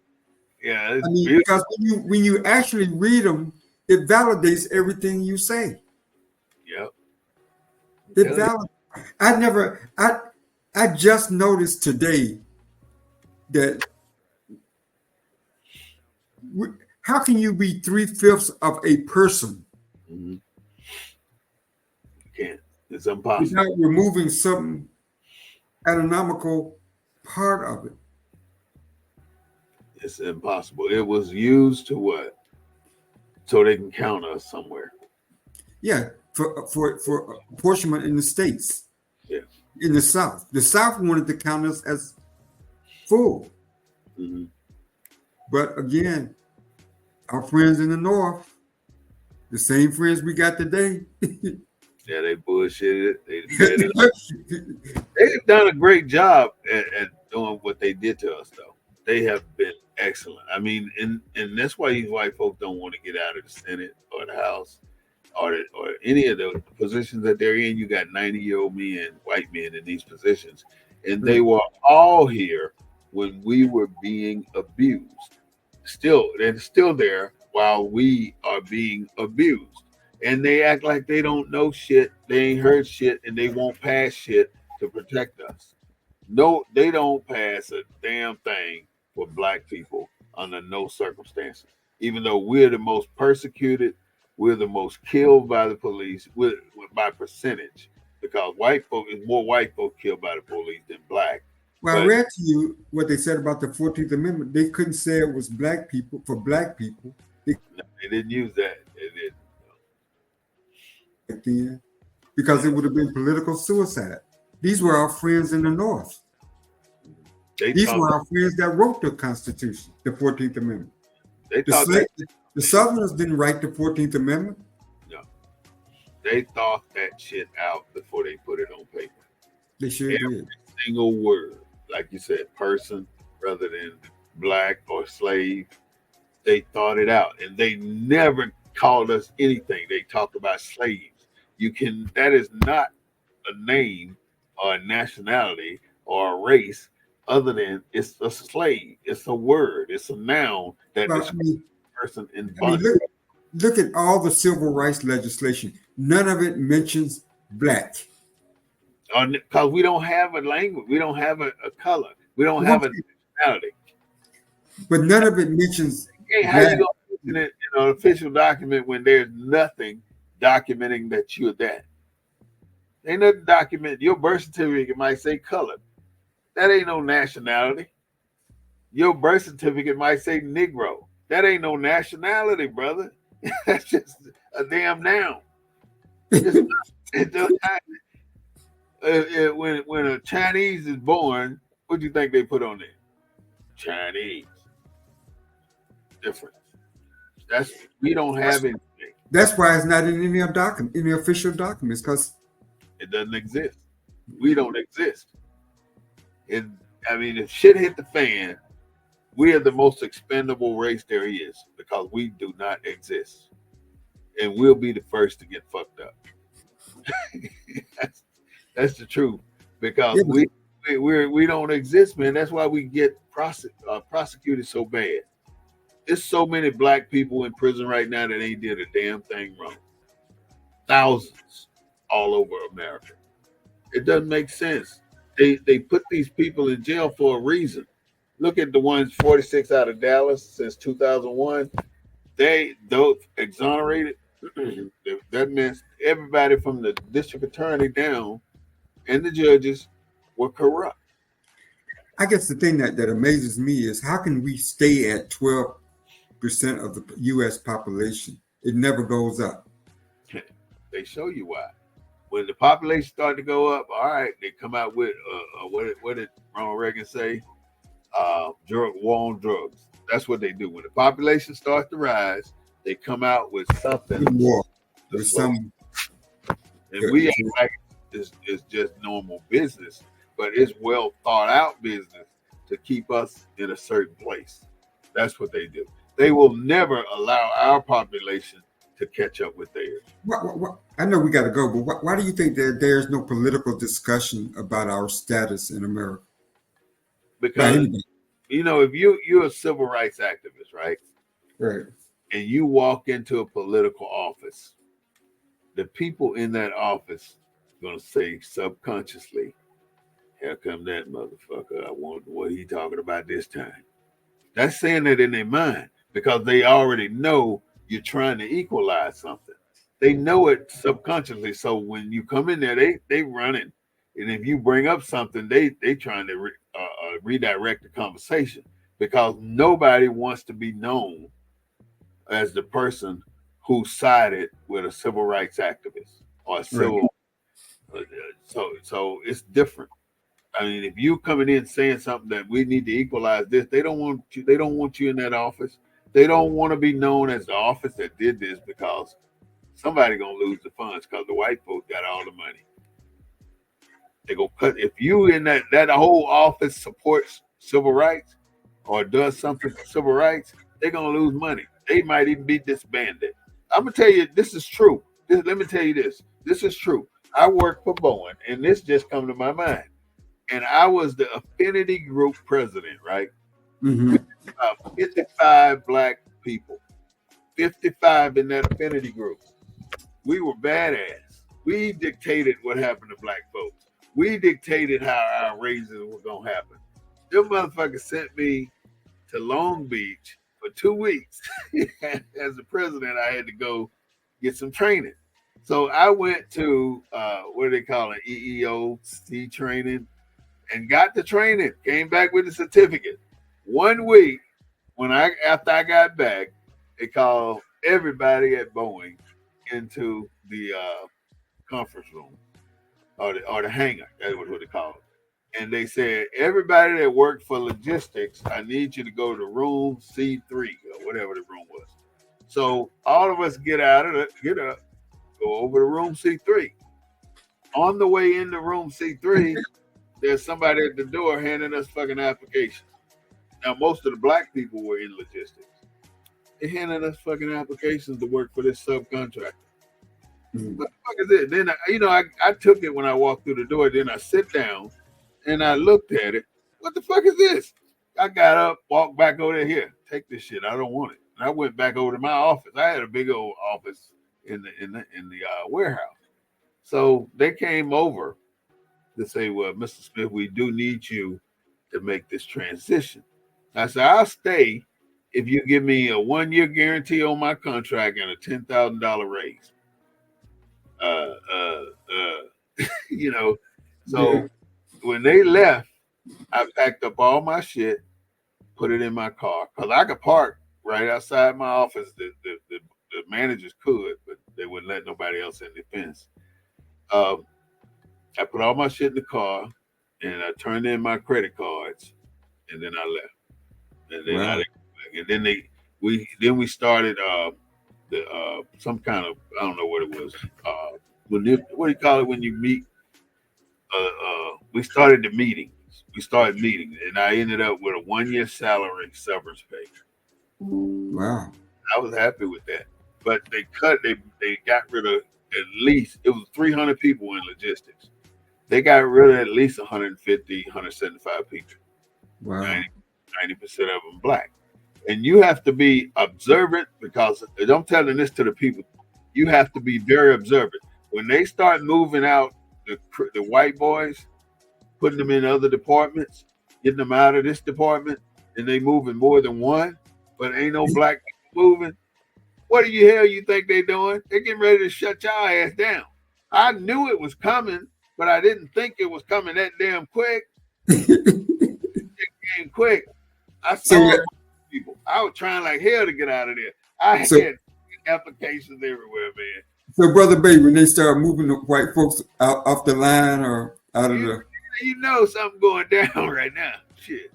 Yeah, I mean, because when you actually read them, it validates everything you say. Yep. It validates. I just noticed today that how can you be 3/5 of a person? Mm-hmm. You can't. It's impossible. Without removing some anatomical part of it. It's impossible. It was used to what? So they can count us somewhere. Yeah, for apportionment in the states. Yeah. In the South. The South wanted to count us as full. Mm-hmm. But again, our friends in the North, the same friends we got today. Yeah, they bullshitted it. They've done a great job at doing what they did to us, though. They have been excellent. I mean, and that's why these white folks don't want to get out of the Senate or the House or any of the positions that they're in. You got 90-year-old men, white men in these positions, and they were all here when we were being abused. They're still there while we are being abused. And they act like they don't know shit, they ain't heard shit, and they won't pass shit to protect us. No, they don't pass a damn thing for black people under no circumstances. Even though we're the most persecuted, we're the most killed by the police by percentage, because more white folk killed by the police than black. Well, I read to you what they said about the 14th Amendment. They couldn't say it was black people for black people. They didn't use that. They didn't. Then, because it would have been political suicide. These were our friends in the North. These were our friends that wrote the Constitution, the 14th Amendment. The Southerners didn't write the 14th Amendment. No. They thought that shit out before they put it on paper. They sure did. Every single word, like you said, person rather than black or slave, they thought it out. And they never called us anything. They talked about slaves. That is not a name or a nationality or a race other than it's a slave. It's a word. It's a noun that describes a person in bondage. Look at all the civil rights legislation. None of it mentions black. Because we don't have a language. We don't have a color. We don't have a nationality. But none of it mentions how you going to mention it in an official document when there's nothing documenting that you're that? Ain't nothing document. Your birth certificate might say colored. That ain't no nationality. Your birth certificate might say Negro. That ain't no nationality, brother. That's just a damn noun. When a Chinese is born, What do you think they put on there? Chinese. Different. We don't have anything. That's why it's not in any official documents, because it doesn't exist. We don't exist. And I mean, if shit hit the fan, we are the most expendable race there is because we do not exist, and we'll be the first to get fucked up. that's the truth, because we don't exist, man. That's why we get prosecuted so bad. There's so many black people in prison right now that ain't did a damn thing wrong. Thousands all over America. It doesn't make sense. They put these people in jail for a reason. Look at the ones 46 out of Dallas since 2001. Those exonerated. That means everybody from the district attorney down and the judges were corrupt. I guess the thing that amazes me is how can we stay at 12% of the U.S. population? It never goes up. They show you why. When the population started to go up, all right, they come out with what did Ronald Reagan say? War on drugs. That's what they do. When the population starts to rise, they come out with something. More. There's some. And we act like it's just normal business, but it's well thought out business to keep us in a certain place. That's what they do. They will never allow our population to catch up with theirs. I know we got to go, but why do you think that there's no political discussion about our status in America? Because, if you're a civil rights activist, right? Right. And you walk into a political office, the people in that office are going to say subconsciously, here come that motherfucker. I wonder what he talking about this time. That's saying that in their mind because they already know you're trying to equalize something. They know it subconsciously. So when you come in there, they running. And if you bring up something, they trying to redirect the conversation because nobody wants to be known as the person who sided with a civil rights activist or a civil. Right. So it's different. I mean, if you coming in saying something that we need to equalize this, they don't want you. They don't want you in that office. They don't want to be known as the office that did this because somebody gonna lose the funds because the white folks got all the money. They go cut. If you in that whole office supports civil rights or does something for civil rights, they're gonna lose money. They might even be disbanded. I'm gonna tell you, this is true. Let me tell you this. This is true. I work for Boeing, and this just come to my mind. And I was the affinity group president, right? Mm-hmm. 55 black people, 55 in that affinity group. We were badass. We dictated what happened to black folks. We dictated how our raises were gonna happen. Them motherfuckers sent me to Long Beach for 2 weeks. As the president, I had to go get some training. So I went to what do they call it, EEOC training, and got the training. Came back with a certificate. 1 week after I got back, they called everybody at Boeing into the conference room or the hangar. That's what they call it. And they said, everybody that worked for logistics, I need you to go to room C3 or whatever the room was. So all of us get up, go over to room C3. On the way into room C3, there's somebody at the door handing us fucking applications. Now, most of the black people were in logistics. They handed us fucking applications to work for this subcontractor. Mm-hmm. What the fuck is it? Then, I took it when I walked through the door. Then I sit down and I looked at it. What the fuck is this? I got up, walked back over there. Here, take this shit. I don't want it. And I went back over to my office. I had a big old office in the warehouse. So they came over to say, well, Mr. Smith, we do need you to make this transition. I said, I'll stay if you give me a 1-year guarantee on my contract and a $10,000 raise. So when they left, I packed up all my shit, put it in my car, because I could park right outside my office. The managers could, but they wouldn't let nobody else in the fence. I put all my shit in the car, and I turned in my credit cards, and then I left. And then I Wow. didn't go back. And then we started the some kind of, I don't know what it was. What do you call it when you meet? We started the meetings. We started meetings, and I ended up with a 1 year salary severance pay. Wow. I was happy with that. But they got rid of at least, it was 300 people in logistics. They got rid of at least 150, 175 people. Wow. 90% of them black. And you have to be observant, because I'm telling this to the people. You have to be very observant. When they start moving out the white boys, putting them in other departments, getting them out of this department, and they moving more than one, but ain't no black people moving. What the hell you think they doing? They're getting ready to shut y'all ass down. I knew it was coming, but I didn't think it was coming that damn quick. It came quick. I saw people. I was trying like hell to get out of there. I had applications everywhere, man. So, Brother Bey, when they start moving the white folks out off the line or out of the... You know something going down right now. Shit.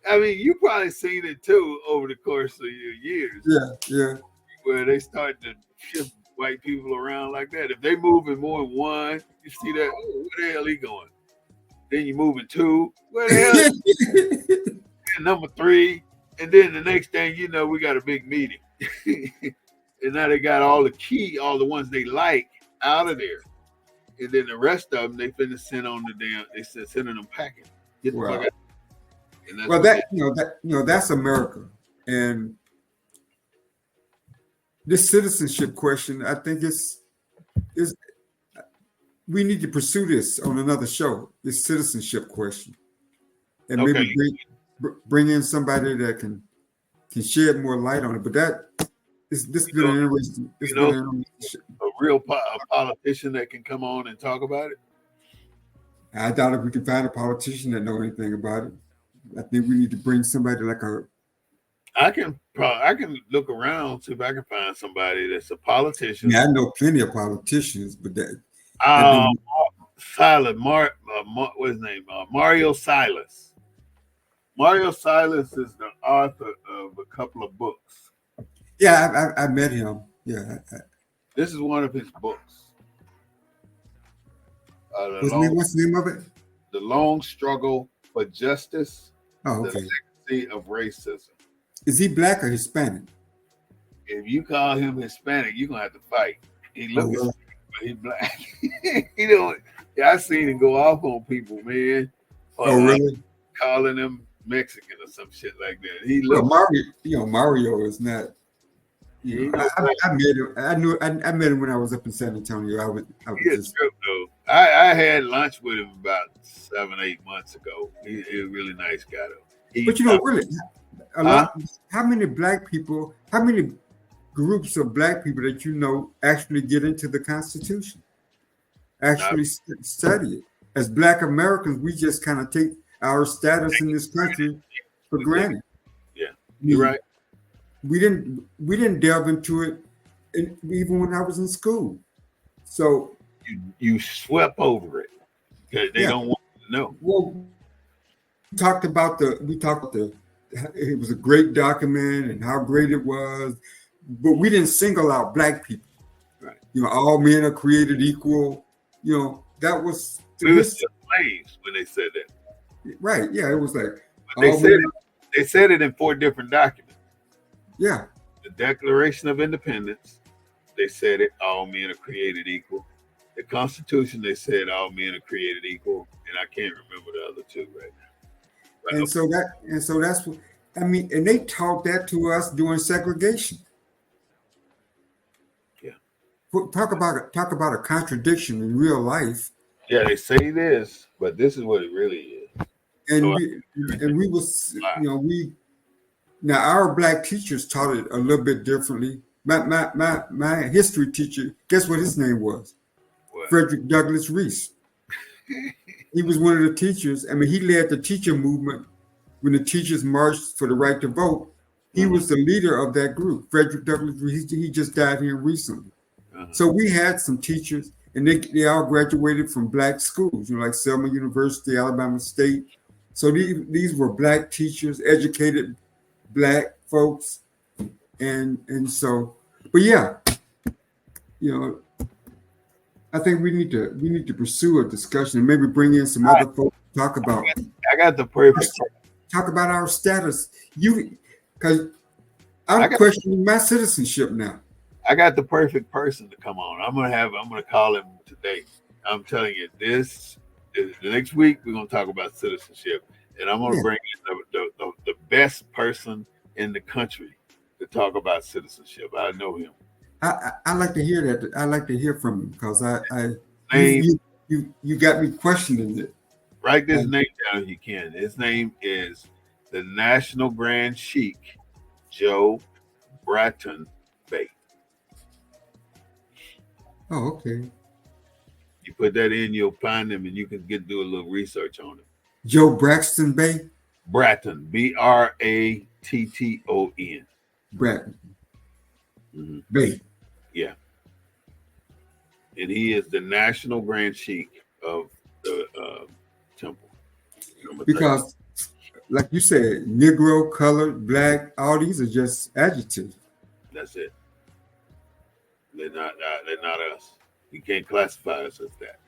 I mean, you probably seen it too over the course of your years. Yeah. Where they start to shift white people around like that. If they moving more than one, you see that, oh, where the hell he going? Then you moving two, where the hell? And number three, and then the next thing you know, we got a big meeting. And now they got all the ones they like out of there. And then the rest of them, they finna send on the damn, they said sending them packing. Get the fuck out. Well, that's America. And this citizenship question, I think is we need to pursue this on another show. This citizenship question, and maybe bring in somebody that can shed more light on it. But this been an interesting. A real politician that can come on and talk about it. I doubt if we can find a politician that know anything about it. I think we need to bring somebody like I can look around, see if I can find somebody that's a politician. Yeah, I know plenty of politicians, but Silas, what's his name? Mario Silas. Mario Silas is the author of a couple of books. Yeah, I met him. Yeah. This is one of his books. What's the name of it? The Long Struggle for Justice. Oh, okay. The Legacy of Racism. Is he black or Hispanic? If you call him Hispanic, you're gonna have to fight. He looks, but he's black. I seen him go off on people, man. Really? Calling them Mexican or some shit like that. He looks. Mario is not. I met him. I met him when I was up in San Antonio. I was just. Trip, though. I had lunch with him about 7-8 months ago. He's a really nice guy, though. But really, how many black people? How many groups of black people that you know actually get into the Constitution? Actually study it. As Black Americans, we just kind of take our status in this country for granted. Yeah, you're right. We didn't delve into it even when I was in school. So you swept over it because they don't want to know. Well, we talked about it was a great document and how great it was, but we didn't single out black people. Right. All men are created equal. That was we were still slaves when they said that. Right. Yeah, it was like they said it in 4 different documents. Yeah. The Declaration of Independence, they said it, all men are created equal. The Constitution, they said all men are created equal, and I can't remember the other 2 right now. And so that's what I mean, and they taught that to us during segregation. Yeah. Talk about a contradiction in real life. Yeah, they say this, but this is what it really is. Now our black teachers taught it a little bit differently. My history teacher, guess what his name was? What? Frederick Douglass Reese. He was one of the teachers. I mean, he led the teacher movement when the teachers marched for the right to vote. He was the leader of that group. Frederick Douglass Reese. He just died here recently. So we had some teachers, and they all graduated from black schools, like Selma University, Alabama State. So these were black teachers, educated black folks, and so, but yeah, I think we need to pursue a discussion and maybe bring in some other folks to talk about I got the perfect. our status. Because I'm questioning my citizenship now. I got the perfect person to come on. I'm gonna call him today. I'm telling you, the next week we're gonna talk about citizenship, and I'm gonna bring in the best person in the country to talk about citizenship. I know him. I like to hear that. I like to hear from him because you got me questioning it. Write this name down if you can. His name is the National Grand Sheik, Joe Bratton Bey. Oh, okay. You put that in, you'll find him, and you can do a little research on him. Joe Braxton Bey? Bratton, Bratton. Bratton. Mm-hmm. Bey. Yeah. And he is the National Grand Sheik of the temple. Because, like you said, Negro, colored, black, all these are just adjectives. That's it. They're not us. You can't classify us as that.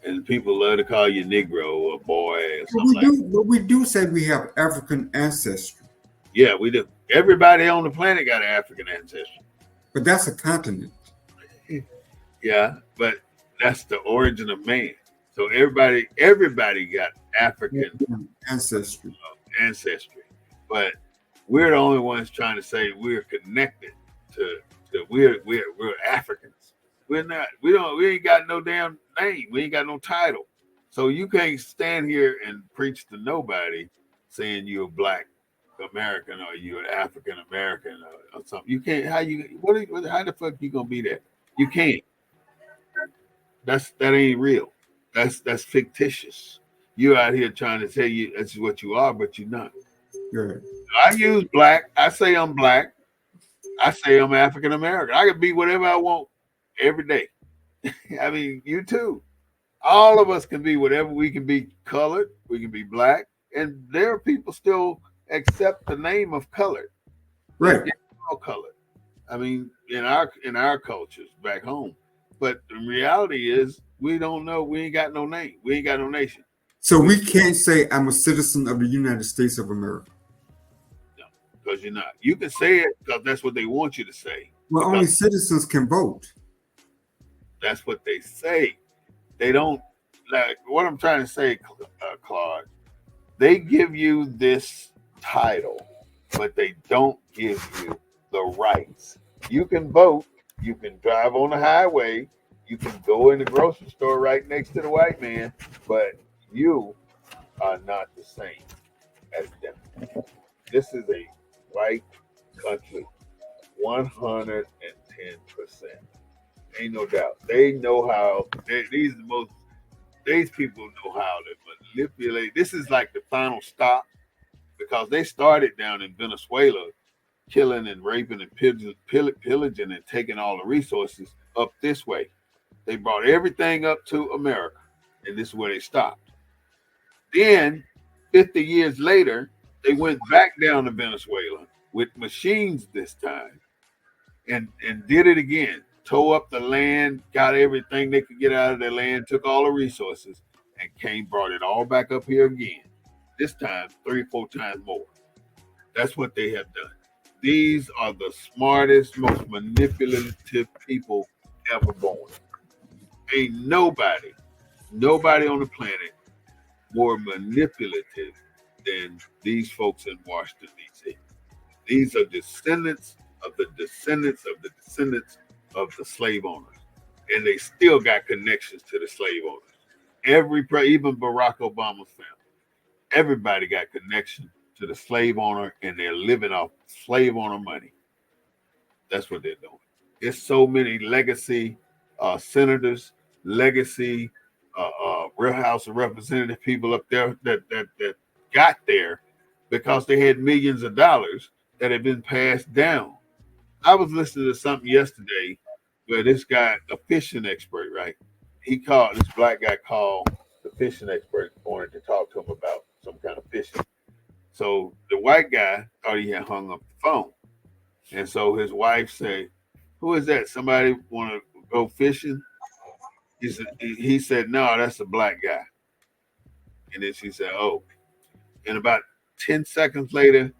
And people love to call you Negro or boy or something But we do say we have African ancestry. Yeah, we do. Everybody on the planet got an African ancestry. But that's a continent. Yeah, but that's the origin of man. So everybody got African ancestry. But we're the only ones trying to say we're connected to we're Africans. We're not. We ain't got no damn name. We ain't got no title. So you can't stand here and preach to nobody saying you're Black American or you're an African American or something. You can't. How the fuck you gonna be that? You can't. That ain't real. That's fictitious. You're out here trying to tell you that's what you are, but you're not. Right. I use black. I say I'm Black. I say I'm African American. I can be whatever I want every day. I mean, you too. All of us can be whatever. We can be colored. We can be Black, and there are people still accept the name of colored. Right. All colored. I mean, in our cultures back home. But the reality is, we don't know. We ain't got no name. We ain't got no nation. So we can't say I'm a citizen of the United States of America. No, because you're not. You can say it because that's what they want you to say. Well, only citizens can vote. That's what they say. They don't, like what I'm trying to say, Claude. They give you this title, but they don't give you the rights. You can vote. You can drive on the highway. You can go in the grocery store right next to the white man, but you are not the same as them. This is a white country, 110%. Ain't no doubt. They know how. These people know how to manipulate. This is like the final stop because they started down in Venezuela, killing and raping and pillaging and taking all the resources up this way. They brought everything up to America, and this is where they stopped. Then, 50 years later, they went back down to Venezuela with machines this time and did it again. Tore up the land, got everything they could get out of their land, took all the resources, and brought it all back up here again. This time, 3 or 4 times more. That's what they have done. These are the smartest, most manipulative people ever born. Ain't nobody on the planet more manipulative than these folks in Washington, D.C. These are descendants of the descendants of the descendants of the slave owners. And they still got connections to the slave owners. Even Barack Obama's family. Everybody got connection to the slave owner, and they're living off slave owner money. That's what they're doing. There's so many legacy senators, legacy Real House of Representative people up there that got there because they had millions of dollars that had been passed down. I was listening to something yesterday where this guy, a fishing expert, right? This black guy called the fishing expert, wanted to talk to him about some kind of fishing. So the white guy thought he had hung up the phone. And so his wife said, "Who is that? Somebody want to go fishing?" He said, "No, that's a black guy." And then she said, "Oh." And about 10 seconds later,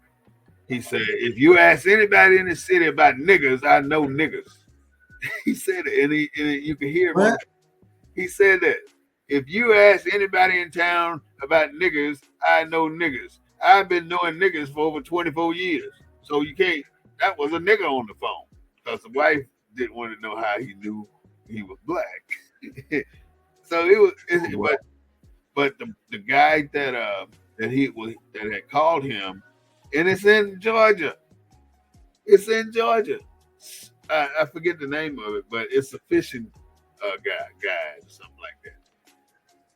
he said, "If you ask anybody in the city about niggas, I know niggas." He said it, and you can hear him. He said that. "If you ask anybody in town about niggas, I know niggas. I've been knowing niggas for over 24 years. So you can't." That was a nigga on the phone because the wife didn't want to know how he knew he was black. So it was, but the guy that had called him, and it's in Georgia. It's in Georgia. I forget the name of it, but it's a fishing guy or something like that.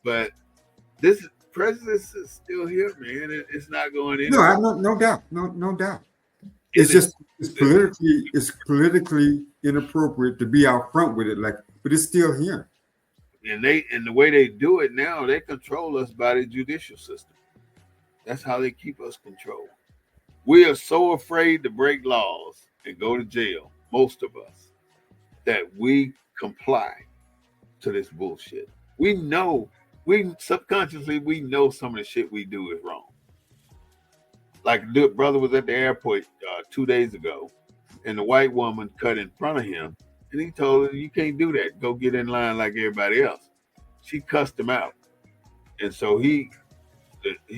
But this prejudice is still here, man. It's not going anywhere. No doubt, no doubt. It's politically inappropriate to be out front with it, but it's still here. And the way they do it now, they control us by the judicial system. That's how they keep us controlled. We are so afraid to break laws and go to jail, most of us, that we comply to this bullshit. We subconsciously know some of the shit we do is wrong. Like the brother was at the airport 2 days ago, and the white woman cut in front of him, and he told her, "You can't do that. Go get in line like everybody else." She cussed him out, and so he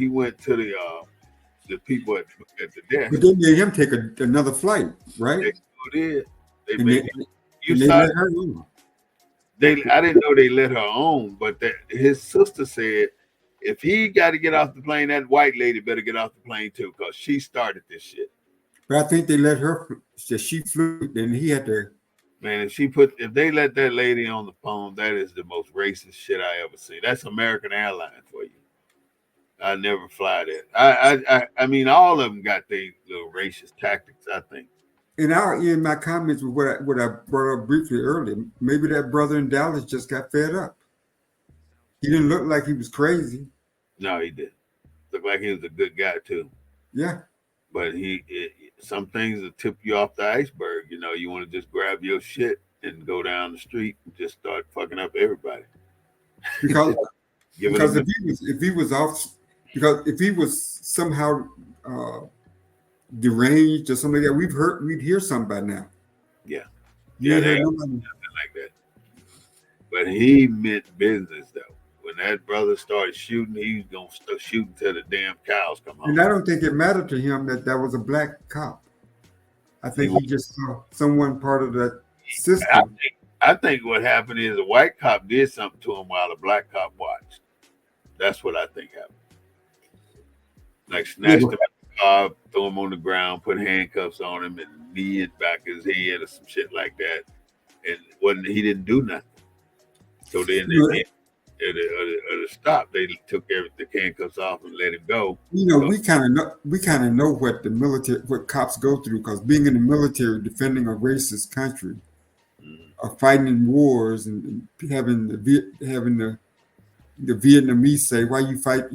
went to the people at the desk. But they made him take another flight, right? They did. They let her on. I didn't know they let her on, but his sister said, if he got to get off the plane, that white lady better get off the plane too, because she started this shit. But I think they let her. She flew, then he had to. Man, if they let that lady on the phone, that is the most racist shit I ever seen. That's American Airlines for you. I never fly that. I mean, all of them got their little racist tactics, I think. And in my comments with what I brought up briefly earlier, maybe that brother in Dallas just got fed up. He didn't look like he was crazy. No, he didn't. Looked like he was a good guy too. Yeah. But some things will tip you off the iceberg. You know, you want to just grab your shit and go down the street and just start fucking up everybody. Because if he was somehow deranged or something like that, we'd hear something by now. Yeah. Yeah, they nothing like that. But he meant business though. When that brother started shooting, he was gonna start shooting till the damn cows come home. And I don't think it mattered to him that was a black cop. I think he just saw someone part of that system. I think what happened is a white cop did something to him while a black cop watched. That's what I think happened. Like snatched him out of the car, threw him on the ground, put handcuffs on him, and kneed back his head or some shit like that. And he didn't do nothing. So then at a stop, they took the handcuffs off and let him go. You know, we kind of know what cops go through, because being in the military, defending a racist country, fighting in wars, and having the Vietnamese say, "Why you fight?"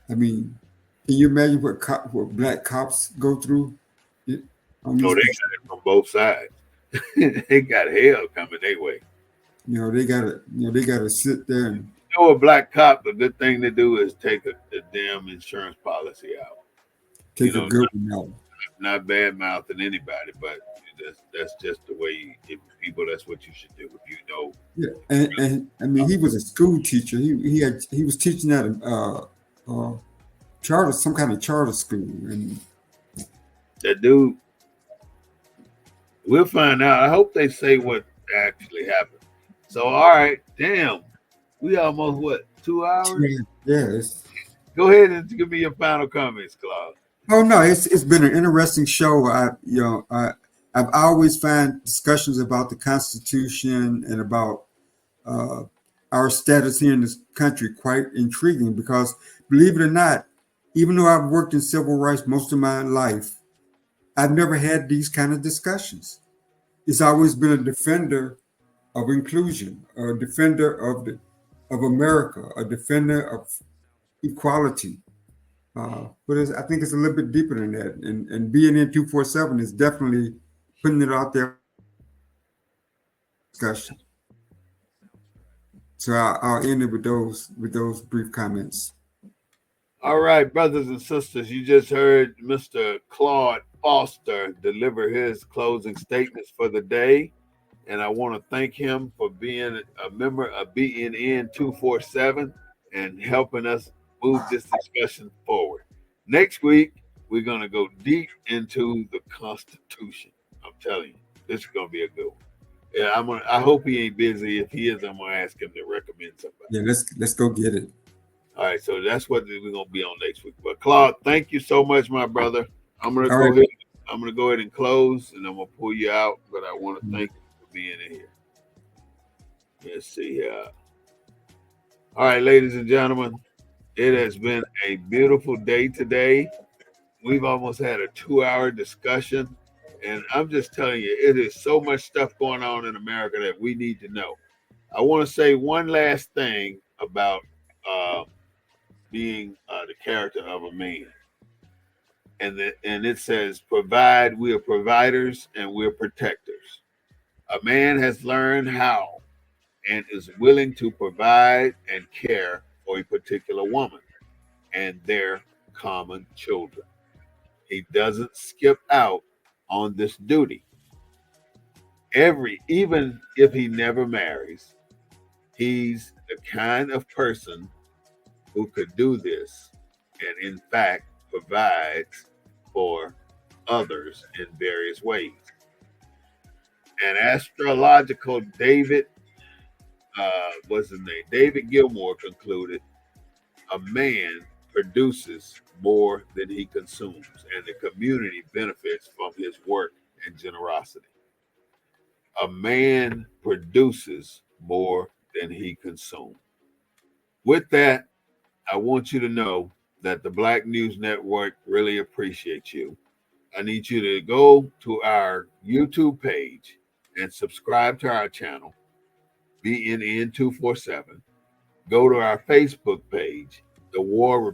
I mean, can you imagine what black cops go through? They got it from both sides. They got hell coming their way. They gotta sit there and. A black cop, the good thing to do is take the damn insurance policy out. Take a good one out. Not bad mouthing anybody, but that's just the way you people. That's what you should do if you know. Yeah, and I mean, he was a school teacher. He was teaching at some kind of charter school, and that dude. We'll find out. I hope they say what actually happened. So, all right, damn, we almost 2 hours? Yes. Go ahead and give me your final comments, Claude. Oh no, it's been an interesting show. I've always found discussions about the Constitution and about our status here in this country quite intriguing, because believe it or not, even though I've worked in civil rights most of my life, I've never had these kind of discussions. It's always been a defender of inclusion, a defender of America, a defender of equality. I think it's a little bit deeper than that. And being in 247 is definitely putting it out there for discussion. So I'll end it with those brief comments. All right, brothers and sisters, you just heard Mr. Claude Foster deliver his closing statements for the day. And I want to thank him for being a member of BNN 247 and helping us move this discussion forward. Next week, we're going to go deep into the Constitution. I'm telling you, this is going to be a good one. Yeah, I hope he ain't busy. If he is, I'm going to ask him to recommend somebody. Yeah, let's go get it. All right, so that's what we're going to be on next week. But Claude, thank you so much, my brother. I'm going to go ahead and close, and I'm going to pull you out. But I want to thank you for being in here. Let's see here. All right, ladies and gentlemen, it has been a beautiful day today. We've almost had a 2-hour discussion, and I'm just telling you, it is so much stuff going on in America that we need to know. I want to say one last thing about being the character of a man. And it says, provide, we are providers and we're protectors. A man has learned how and is willing to provide and care for a particular woman and their common children. He doesn't skip out on this duty. Even if he never marries, he's the kind of person who could do this and in fact provides for others in various ways. And astrological David, what's his name? David Gilmour concluded, a man produces more than he consumes, and the community benefits from his work and generosity. A man produces more than he consumes. With that, I want you to know that the Black News Network really appreciates you. I need you to go to our YouTube page and subscribe to our channel, BNN 247. Go to our Facebook page, The War